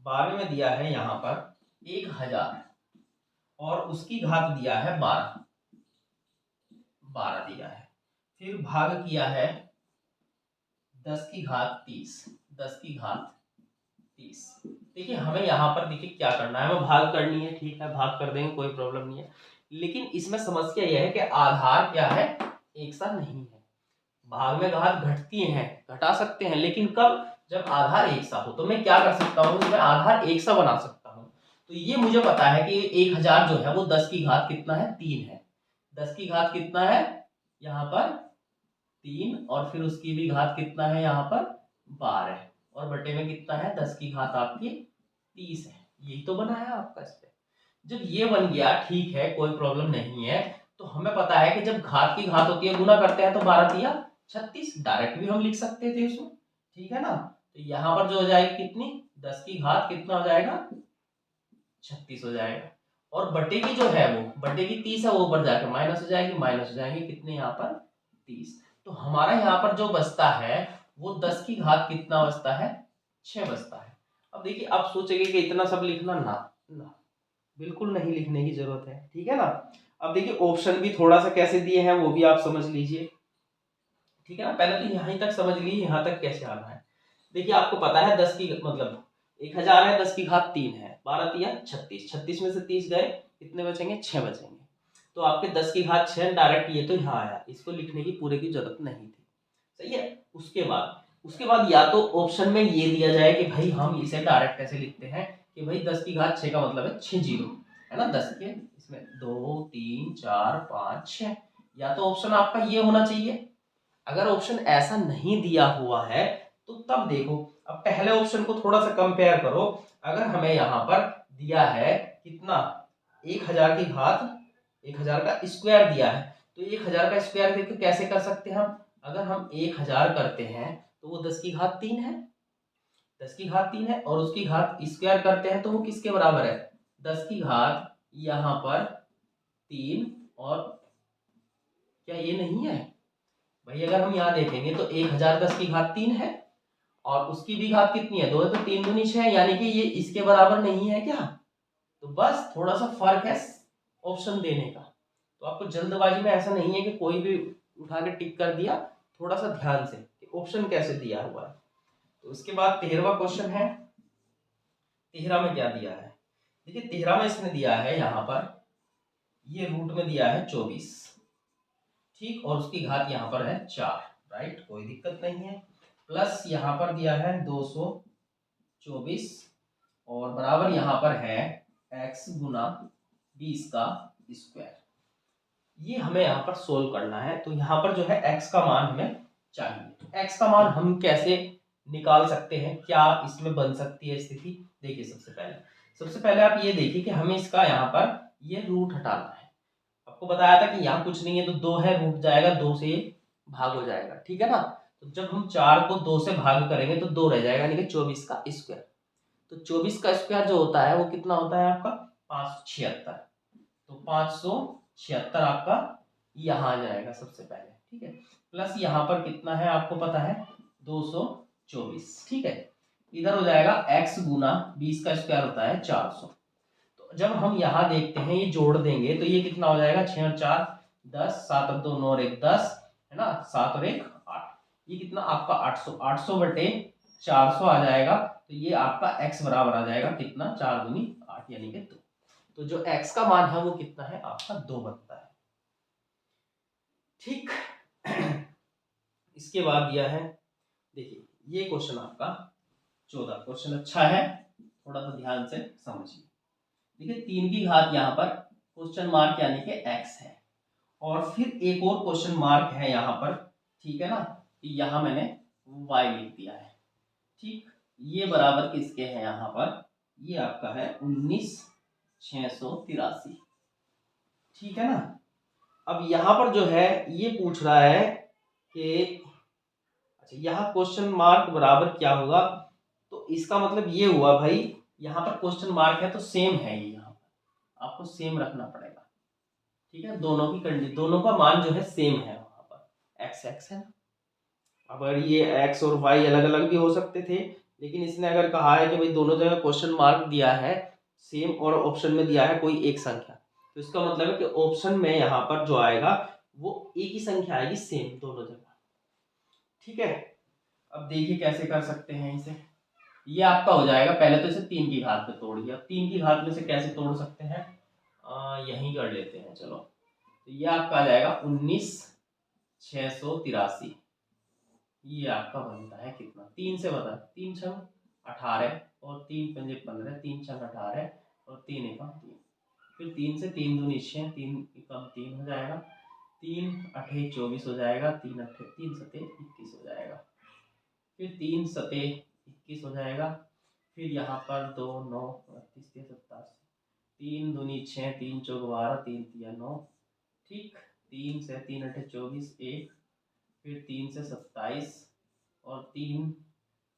A: 12वें में दिया है यहाँ पर 1000 और उसकी घात दिया है 12, 12 दिया है, फिर भाग किया है 10 की घात 30, 10 की घात 30। देखिए हमें यहाँ पर देखिए क्या करना है, हमें भाग करनी है, ठीक है, भाग कर देंगे, कोई प्रॉब्लम नहीं है। लेकिन इसमें समस्या यह है कि आधार क्या है, एक सा नहीं है। भाग में घात घटती हैं, घटा सकते हैं, लेकिन कब, जब आधार एक सा हो। तो मैं क्या कर सकता हूँ, मैं आधार एक सा बना सकता हूँ। तो ये मुझे पता है कि 1000 जो है वो 10 की घात कितना है, 3 है। 10 की घात कितना है यहाँ पर 3, और फिर उसकी भी घात कितना है यहाँ पर 12, और बटे में कितना है 10 की घात आपकी 30 है। यही तो बना है आपका इस पे। जब ये बन गया, ठीक है, कोई प्रॉब्लम नहीं है। तो हमें पता है कि जब घात की घात होती है गुना करते हैं तो 12 तिया 36, डायरेक्ट भी हम लिख सकते थे इसमें, ठीक है ना। तो यहाँ पर जो हो जाएगी कितनी, 10 की घात कितना हो जाएगा 36 हो जाएगा, और बटे की जो है वो बटे की 30 है, वो ऊपर जाकर माइनस हो जाएगी, माइनस हो जाएंगे कितने यहाँ पर 30। तो हमारा यहाँ पर जो बचता है वो 10 की घात कितना बचता है, 6 बचता है। अब देखिए आप सोचेंगे कि इतना सब लिखना, ना ना, बिल्कुल नहीं लिखने की जरूरत है, ठीक है ना। अब देखिए ऑप्शन भी थोड़ा सा कैसे दिए हैं वो भी आप समझ लीजिए, ठीक है ना। पहले तो यहीं तक समझ लीजिए यहाँ तक कैसे आना है। देखिए आपको पता है 10 की मतलब 1000 है, 10 की घात 3 है, 12 तिया 36, 36 में से 30 गए, कितने बचेंगे 6 बचेंगे। तो आपके 10 की घात 6 डायरेक्ट ये तो यहाँ आया, इसको लिखने की पूरे की जरूरत नहीं थी, सही है। उसके बाद या तो ऑप्शन में ये दिया जाए कि भाई हम इसे डायरेक्ट कैसे लिखते हैं कि भाई 10 की घात 6 का मतलब है 6 जीरो, है ना, 10 के इसमें 2 3 4 5 6, या तो ऑप्शन आपका ये होना चाहिए। अगर ऑप्शन ऐसा नहीं दिया हुआ है तो तब देखो, अब पहले ऑप्शन को थोड़ा सा कंपेयर करो। अगर हमें यहाँ पर दिया है कितना 1000 की घात, 1000 का स्क्वायर दिया है, तो 1000 का स्क्वायर देखो कैसे कर सकते हैं हम। अगर हम 1000 करते हैं तो वो 10 की घात 3 है, 10 की घात 3 है, और उसकी घात स्क्वायर करते हैं तो वो किसके बराबर है, 10 की घात यहाँ पर 3, और क्या ये नहीं है भाई। अगर हम यहाँ देखेंगे तो 1000 10 की घात 3 है, और उसकी भी घात कितनी है 2 है, तो 3 दूनी 6, यानी कि ये इसके बराबर नहीं है क्या। तो बस थोड़ा सा फर्क है ऑप्शन देने का। तो आपको जल्दबाजी में ऐसा नहीं है कि कोई भी उठा के टिक कर दिया, थोड़ा सा ध्यान से कि ऑप्शन कैसे दिया हुआ है। तो उसके बाद 13वां क्वेश्चन है। 13 में क्या दिया है, देखिए 13 में इसने दिया है यहाँ पर ये रूट में दिया है 24, ठीक, और उसकी घात यहाँ पर है 4, राइट, कोई दिक्कत नहीं है। प्लस यहाँ पर दिया है 224, और बराबर यहाँ पर है x गुना 20 का स्क्वायर, ये हमें यहाँ पर सोल्व करना है। तो यहाँ पर जो है x का मान हमें चाहिए। तो x का मान हम कैसे निकाल सकते हैं, क्या इसमें बन सकती है स्थिति? देखिए सबसे पहले आप ये देखिए कि हमें इसका यहाँ पर ये रूट हटाना है। आपको बताया था कि यहाँ कुछ नहीं है तो 2 है, रूट जाएगा, 2 से भाग हो जाएगा, ठीक है ना। तो जब हम 4 को 2 से भाग करेंगे तो 2 रह जाएगा, यानी कि 24 का स्क्वायर। तो 24 का स्क्वायर जो होता है वो कितना होता है आपका? 576। तो 576 आपका यहाँ आ जाएगा सबसे पहले, ठीक है। प्लस यहाँ पर कितना है आपको पता है? 224, ठीक है। इधर हो जाएगा x गुना 20 का स्क्वायर होता है 400। तो जब हम यहाँ देखते हैं ये जोड़ देंगे तो ये कितना हो जाएगा? 6 और 4 10, 7 और 2 9 और 1 10, है ना, 7 और 1 8। ये कितना आपका 800, 800 बटे 400 आ जाएगा। तो ये आपका x बराबर आ जाएगा कितना? 4 दूनी 8 यानी कि 2। तो जो x का मान है वो कितना है आपका? 2 बनता है, ठीक। इसके बाद दिया है, देखिए ये क्वेश्चन आपका 14 क्वेश्चन अच्छा है, थोड़ा सा ध्यान से समझिए। देखिए 3 की घात यहाँ पर क्वेश्चन मार्क यानी कि x है, और फिर एक और क्वेश्चन मार्क है यहाँ पर, ठीक है ना। यहाँ मैंने y लिख दिया है, ठीक। ये बराबर किसके हैं यहाँ पर? ये आपका है 19,683, ठीक है ना। अब यहाँ पर जो है ये पूछ रहा है कि अच्छा यहाँ क्वेश्चन मार्क बराबर क्या होगा? तो इसका मतलब ये हुआ भाई, यहाँ पर क्वेश्चन मार्क है तो सेम है, ये यहाँ पर आपको सेम रखना पड़ेगा, ठीक है। दोनों की कंडीशन, दोनों का मान जो है सेम है, वहां पर x x है ना। अगर ये x और y अलग अलग भी हो सकते थे, लेकिन इसने अगर कहा है कि भाई दोनों जगह क्वेश्चन मार्क दिया है सेम और ऑप्शन में दिया है कोई एक संख्या, तो इसका मतलब है कि ऑप्शन में यहाँ पर जो आएगा वो एक ही संख्या आएगी सेम दोनों जगह, ठीक है। अब देखिए कैसे कर सकते हैं इसे। ये आपका हो जाएगा, पहले तो इसे 3 की घात में तोड़िए। अब 3 की घात में से कैसे तोड़ सकते हैं? यहीं कर लेते हैं चलो। तो ये आपका आ जाएगा 19,683। ये आपका बनता है कितना? 3 से बता, 3 छंग 18 और 3 पंजे 15, 3 छंग 18 और 3 एकम 3। फिर 3 से 3 दूनी 6, 3 एकम 3 हो जाएगा, 3 अठे 24 हो जाएगा, 3 अठे 3 सते 21 हो जाएगा, फिर 3 सते 21 हो जाएगा। फिर यहाँ पर 2 9 32 27, 3 दूनी 6, 3 चौक 12, 3 तिया 9, ठीक। 3 से 3 अठे 24 1, फिर 3 से 27 और 3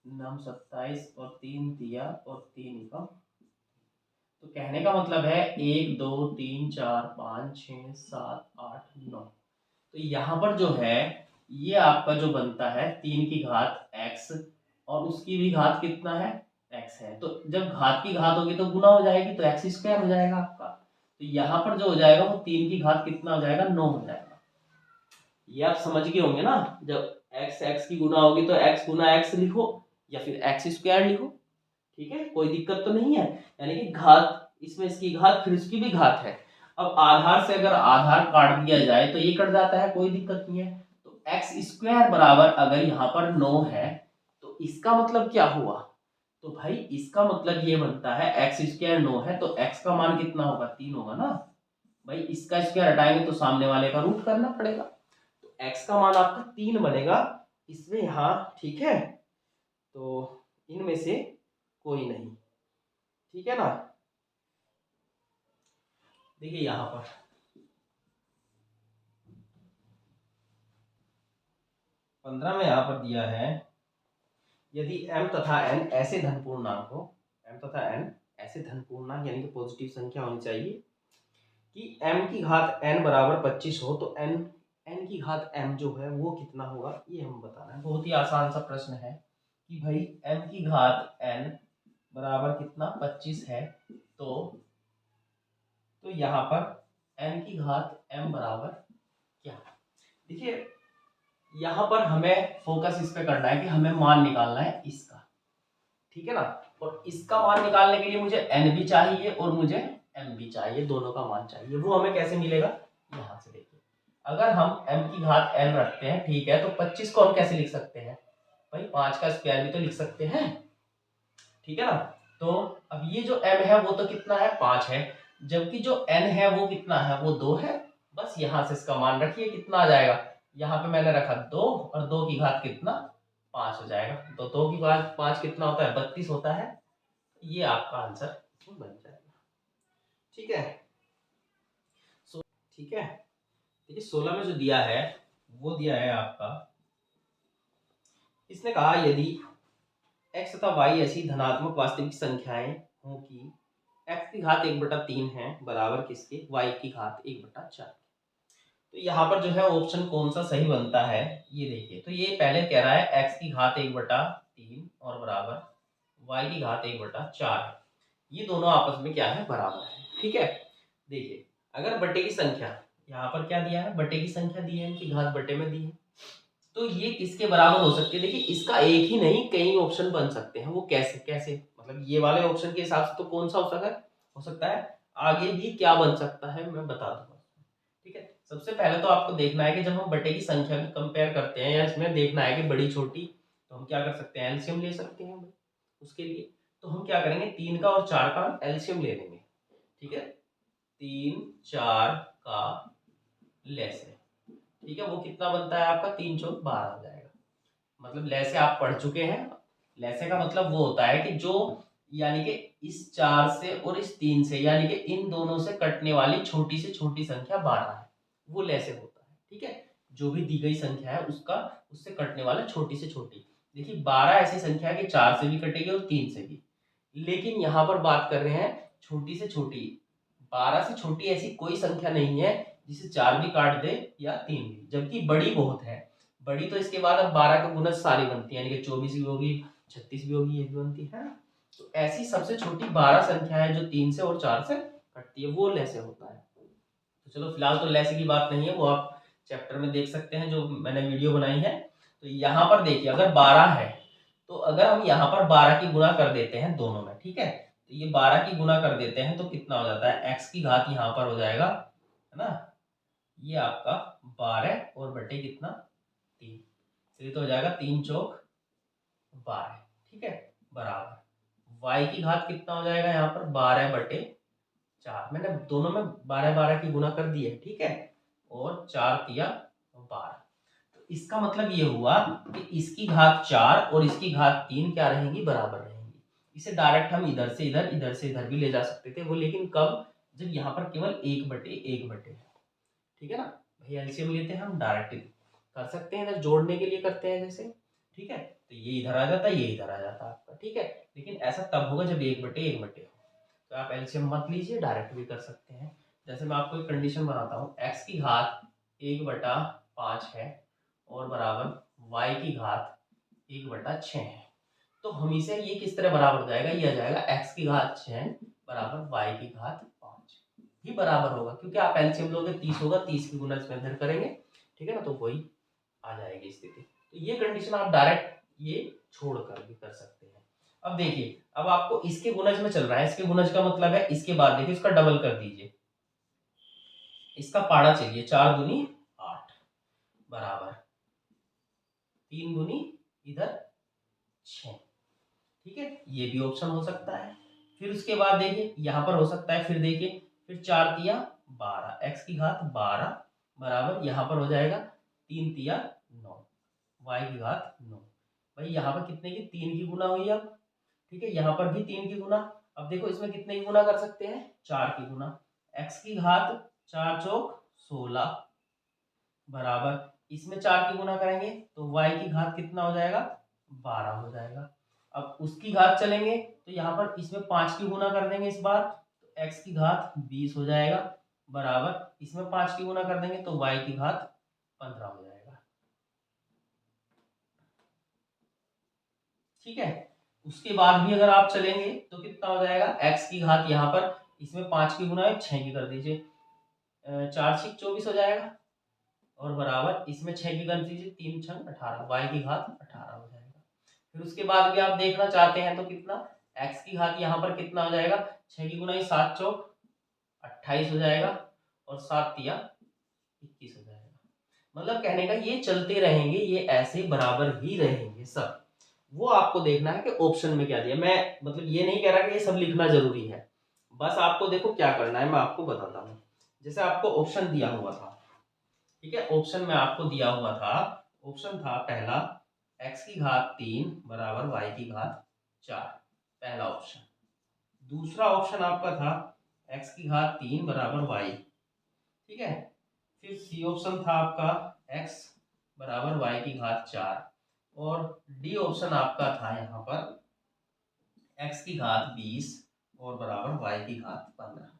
A: नम 27 और 3 दिया और 3 एकम। तो कहने का मतलब है 1 2 3 4 5 6 7 8 9। तो यहाँ पर जो है ये आपका जो बनता है 3 की घात x, और उसकी भी घात कितना है? x है। तो जब घात की घात होगी तो गुना हो जाएगी, तो x स्क्वायर हो जाएगा आपका। तो यहाँ पर जो हो जाएगा वो 3 की घात कितना हो जाएगा? 9 हो जाएगा। ये आप समझ गए होंगे ना, जब x x की गुना होगी तो x गुना x लिखो या फिर x स्क्वायर लिखो, ठीक है, कोई दिक्कत तो नहीं है। यानी कि घात, इसमें इसकी घात फिर इसकी भी घात है। अब आधार से अगर आधार काट दिया जाए तो ये कट जाता है, कोई दिक्कत नहीं है। तो एक्स स्क्वायर बराबर अगर यहाँ पर 9 है तो इसका मतलब क्या हुआ? तो भाई इसका मतलब ये बनता है एक्स स्क्वायर 9 है तो एक्स का मान कितना होगा? 3 होगा ना भाई। इसका स्क्वायर हटाएंगे तो सामने वाले का रूट करना पड़ेगा, तो एक्स का मान आपका 3 बनेगा इसमें यहाँ, ठीक है। तो इनमें से कोई नहीं, ठीक है ना। देखिए यहां पर 15 में यहां पर दिया है, यदि m तथा n ऐसे धन पूर्णांक हो, m तथा n ऐसे धन पूर्णांक यानी कि पॉजिटिव संख्या होनी चाहिए कि m की घात n बराबर 25 हो, तो n की घात m जो है वो कितना होगा ये हमें बताना है। बहुत ही आसान सा प्रश्न है कि भाई m की घात n बराबर कितना? 25 है। तो यहाँ पर n की घात m बराबर क्या? देखिए यहाँ पर हमें फोकस इस पे करना है कि हमें मान निकालना है इसका, ठीक है ना। और इसका मान निकालने के लिए मुझे n भी चाहिए और मुझे m भी चाहिए, दोनों का मान चाहिए। वो हमें कैसे मिलेगा? यहाँ से देखिए, अगर हम m की घात n रखते हैं, ठीक है, तो 25 को हम कैसे लिख सकते हैं भाई? 5 का स्क्वायर भी तो लिख सकते हैं, ठीक है ना। तो अब ये जो m है वो तो कितना है? 5 है, जबकि जो n है वो कितना है? वो 2 है। बस यहाँ से इसका मान रखिए, कितना आ जाएगा, यहाँ पे मैंने रखा 2 और 2 की घात कितना 5 हो जाएगा। तो 2 की घात 5 कितना होता है, 32 होता है। ये आपका आंसर बन जाएगा। ठीक है, ठीक है। देखिए 16 में जो दिया है वो दिया है आपका, इसने कहा यदि x तथा y ऐसी धनात्मक वास्तविक संख्याएं हों कि x की घात 1/3 है बराबर किसके, y की घात 1/4। तो यहाँ पर जो है ऑप्शन कौन सा सही बनता है, ये देखिए। तो ये पहले कह रहा है x की घात 1/3 और बराबर y की घात 1/4 है। ये दोनों आपस में क्या है, बराबर है। ठीक है, देखिए अगर बटे की संख्या, यहाँ पर क्या दिया है, बटे की संख्या दी है, इनकी घात बटे में दी है, तो ये किसके बराबर हो सकती है। देखिए इसका एक ही नहीं कई ऑप्शन बन सकते हैं। वो कैसे कैसे, मतलब ये वाले ऑप्शन के हिसाब से तो कौन सा हो सकता है, आगे भी क्या बन सकता है मैं बता दूंगा। ठीक है, सबसे पहले तो आपको देखना है कि जब हम बटे की संख्या की कंपेयर करते हैं या इसमें देखना है कि बड़ी छोटी, तो हम क्या कर सकते हैं, एलसीएम ले सकते हैं। उसके लिए तो हम क्या करेंगे, 3 का और 4 का एलसीएम ले लेंगे। ठीक है, 3 4 का लेस है। ठीक है, वो कितना बनता है आपका, 3 चौक 12 हो जाएगा। मतलब लैसे आप पढ़ चुके हैं। लैसे का मतलब वो होता है कि जो, यानी कि इस 4 से और इस 3 से, यानी कि इन दोनों से कटने वाली छोटी से छोटी संख्या 12 है, वो लैसे होता है। ठीक है, जो भी दी गई संख्या है उसका, उससे कटने वाला छोटी से छोटी। देखिए 12 ऐसी संख्या है कि 4 से भी कटेगी और 3 से भी, लेकिन यहाँ पर बात कर रहे हैं छोटी से छोटी। 12 से छोटी ऐसी कोई संख्या नहीं है जिसे 4 भी काट दे या 3 भी, जबकि बड़ी बहुत है। बड़ी तो इसके बाद अब 12 के गुणज सारी बनती है, यानी कि 24 भी होगी, 36 भी होगी, ये भी बनती है ना। तो ऐसी सबसे छोटी 12 संख्या है जो 3 से और 4 से कटती है, वो लैसे होता है। तो चलो फिलहाल तो लैसे की बात नहीं है, वो आप चैप्टर में देख सकते हैं जो मैंने वीडियो बनाई है। तो यहाँ पर देखिए अगर 12 है, तो अगर हम यहाँ पर 12 की गुणा कर देते हैं दोनों में, ठीक है, तो ये 12 की गुणा कर देते हैं तो कितना हो जाता है, x की घात यहाँ पर हो जाएगा, है ना, ये आपका 12 और बटे कितना 3, तो ये तो हो जाएगा 3 चौक 12। ठीक है, बराबर y की घात कितना हो जाएगा यहाँ पर 12/4। मैंने दोनों में 12 की गुणा कर दी है। ठीक है, और 4 तिया 12। तो इसका मतलब ये हुआ कि इसकी घात 4 और इसकी घात 3 क्या रहेंगी, बराबर रहेंगी। इसे डायरेक्ट हम इधर से इधर भी ले जा सकते थे वो, लेकिन कब, जब यहाँ पर केवल 1/1 है। ठीक है ना भाई, एलसीएम लेते हैं हम, डायरेक्ट कर सकते हैं, इधर जोड़ने के लिए करते हैं जैसे। ठीक है, तो ये इधर आ जाता है, ये इधर आ जाता है आपका। ठीक है, लेकिन ऐसा तब होगा जब 1/1 हो। तो आप एलसीएम मत लीजिए, डायरेक्ट भी कर सकते हैं। जैसे मैं आपको एक कंडीशन बनाता हूँ, x की घात 1/5 है और बराबर y की घात 1/6 है। तो हमेशा ये किस तरह बराबर हो जाएगा, ये आ जाएगा x की घात 6 बराबर y की घात 5 ही बराबर होगा, क्योंकि आप एलसीएम लोगे 30 होगा, 30 की गुणा इसमें इधर करेंगे। ठीक है ना, तो वही आ जाएगी स्थिति। तो ये कंडीशन आप डायरेक्ट ये छोड़ कर भी कर सकते हैं। अब देखिए, अब आपको इसके गुणज में चल रहा है, इसके गुणज का मतलब है इसके बाद देखिए इसका डबल कर दीजिए, इसका पाड़ा चलिए, 4 दूनी 8 बराबर 3 दूनी इधर 6। ठीक है, ये भी ऑप्शन हो सकता है। फिर उसके बाद देखिए यहाँ पर हो सकता है, फिर देखिए फिर 4 तिया 12, x की घात 12 बराबर यहाँ पर हो जाएगा 3 तिया 9, y की घात 9। भाई यहाँ पर कितने की, 3 की गुना हुई अब। ठीक है, यहाँ पर भी 3 की गुना। अब देखो इसमें कितने की गुना कर सकते हैं, 4 की गुना। x की घात 4 चौक 16 बराबर इसमें 4 की गुना करेंगे तो y की घात कितना हो जाएगा, 12 हो जाएगा। अब उसकी घात चलेंगे तो यहाँ पर इसमें 5 की गुना कर देंगे इस बार, तो x की घात 20 हो जाएगा बराबर इसमें 5 की गुना कर देंगे तो y की घात 15 हो जाएगा। ठीक है, उसके बाद भी अगर आप चलेंगे तो कितना हो जाएगा, x की घात यहाँ पर इसमें 5 की गुना है 6 की कर दीजिए, 4 6 24 हो जाएगा और बराबर इसमें 6 की कर दीजिए, 3 6 18, y की घात 18 हो जाएगा। फिर उसके बाद भी आप देखना चाहते हैं तो कितना, x की घात यहाँ पर कितना हो जाएगा, 6 की गुना 7 चौक 28 हो जाएगा और 7 तिया 21 हो जाएगा। मतलब कहने का ये चलते रहेंगे, ये ऐसे बराबर ही रहेंगे सब। वो आपको देखना है कि ऑप्शन में क्या दिया। मैं मतलब ये नहीं कह रहा कि ये सब लिखना जरूरी है, बस आपको देखो क्या करना है, मैं आपको बताता हूँ। जैसे आपको ऑप्शन दिया हुआ था, ठीक है, ऑप्शन में आपको दिया हुआ था, ऑप्शन था पहला x की घात 3 बराबर y की घात 4, पहला ऑप्शन। दूसरा ऑप्शन आपका था x की घात 3 बराबर y, ठीक है। फिर सी ऑप्शन था आपका x बराबर y की घात 4, और डी ऑप्शन आपका था यहाँ पर x की घात 20 और बराबर y की घात 15।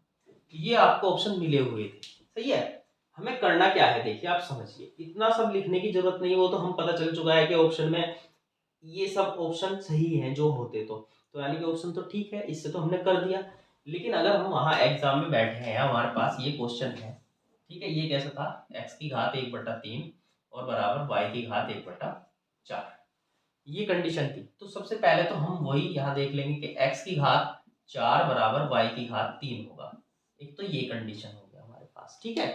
A: ये आपको ऑप्शन मिले हुए थे, सही है। हमें करना क्या है, देखिए आप समझिए, इतना सब लिखने की जरूरत नहीं, वो तो हम पता चल चुका है कि ऑप्शन में ये सब ऑप्शन सही हैं जो होते तो यानी कि ऑप्शन तो ठीक है, इससे तो हमने कर दिया। लेकिन अगर हम वहाँ एग्जाम में बैठे हैं, हमारे पास ये क्वेश्चन है, ठीक है, ये कैसा था, x की घात 1/3 और बराबर y की घात 1/4, ये कंडीशन थी। तो सबसे पहले तो हम वही यहाँ देख लेंगे कि x की घात 4 बराबर y की घात 3 होगा। एक तो ये कंडीशन हो गया हमारे पास, ठीक है।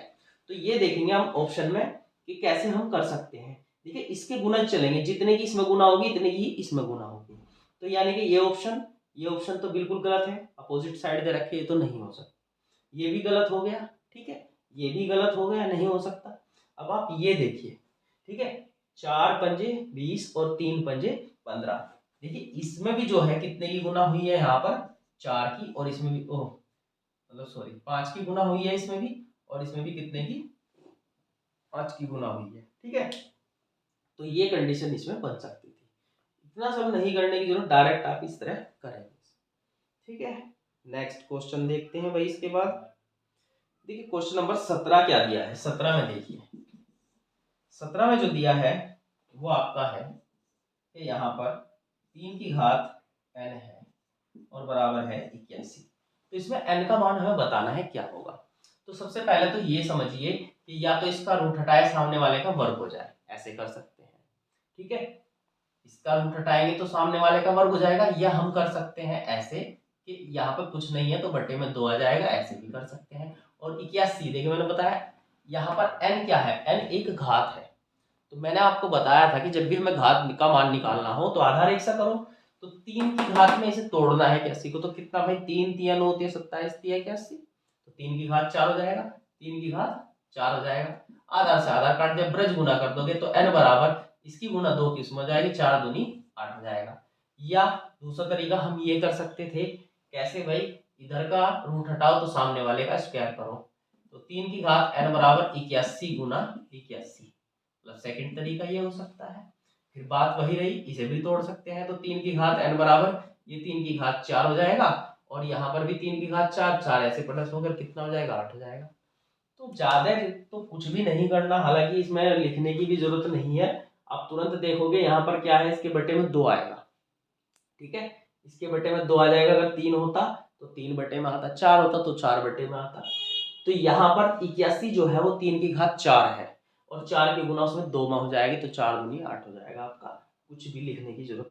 A: तो ये देखेंगे हम ऑप्शन में कि कैसे हम कर सकते हैं। देखिए इसके गुना चलेंगे, जितने की इसमें गुना होगी इतने की इसमें गुना होगी। तो यानी कि ये ऑप्शन तो बिल्कुल गलत है, अपोजिट साइड दे रखे, ये तो नहीं हो सकता। ये भी गलत हो गया, ठीक है, ये भी गलत हो गया, नहीं हो सकता। अब आप ये देखिए, ठीक है, 4 पंजे 20 और 3 पंजे 15। देखिए इसमें भी जो है कितने की गुना हुई है, यहाँ पर 4 की, और इसमें भी ओह मतलब सॉरी 5 की गुना हुई है इसमें भी, और इसमें भी कितने की 5 की गुना हुई है, ठीक है। तो ये कंडीशन इसमें बन सकती थी। इतना सब नहीं करने की जरूरत, डायरेक्ट आप इस तरह करेंगे, ठीक है। नेक्स्ट क्वेश्चन देखते हैं भाई। इसके बाद देखिए क्वेश्चन नंबर 17 क्या दिया है। 17 में देखिए, 17 में जो दिया है वो आपका है कि यहाँ पर 3 की घात n है और बराबर है 81। तो इसमें n का मान हमें बताना है क्या होगा। तो सबसे पहले तो ये समझिए कि या तो इसका रूट हटाए सामने वाले का वर्ग हो जाए, ऐसे कर सकते हैं, ठीक है। इसका रूट हटाएंगे तो सामने वाले का वर्ग हो जाएगा, या हम कर सकते हैं ऐसे कि यहाँ पे कुछ नहीं है तो बटे में 2 आ जाएगा, ऐसे भी कर सकते हैं। और 81 देखिए मैंने बताया यहाँ पर n क्या है, n एक घात है। तो मैंने आपको बताया था कि जब भी हमें घात का मान निकालना हो तो आधार एक सा करो। तो 3 की घात में इसे तोड़ना है 81 को, तो कितना भाई, 3 3 9 होती है 27 3 81, तो 3 की घात 4 हो जाएगा, 3 की घात 4 हो जाएगा। आधार से आधार काट जब ब्रज गुना कर दोगे तो n बराबर इसकी गुना 2 की इसमें हो जाएगी, 4 दूनी 8 हो जाएगा। या दूसरा तरीका हम ये कर सकते थे, कैसे भाई, इधर का रूट हटाओ तो सामने वाले का स्क्वायर करो। तो 3 की घात n बराबर 81 गुना 81, मतलब सेकंड तरीका ये हो सकता है। फिर बात वही रही, इसे भी तोड़ सकते हैं। तो 3 की घात n बराबर ये 3 की घात 4 हो जाएगा, और यहाँ पर भी 3 की घात 4 4 ऐसे प्लस होकर कितना हो जाएगा, 8 हो जाएगा। तो ज्यादा तो कुछ भी नहीं करना, हालांकि इसमें लिखने की भी जरूरत नहीं है। आप तुरंत देखोगे यहाँ पर क्या है, इसके बटे में 2 आएगा, ठीक है, इसके बटे में 2 आ जाएगा। अगर 3 होता तो 3 बटे में आता, 4 होता तो 4 बटे में आता। तो यहाँ पर 81 जो है वो 3 की घात 4 है, और 4 की गुना उसमें 2 में हो जाएगी, तो 4 दूनी 8 हो जाएगा आपका। कुछ भी लिखने की जरूरत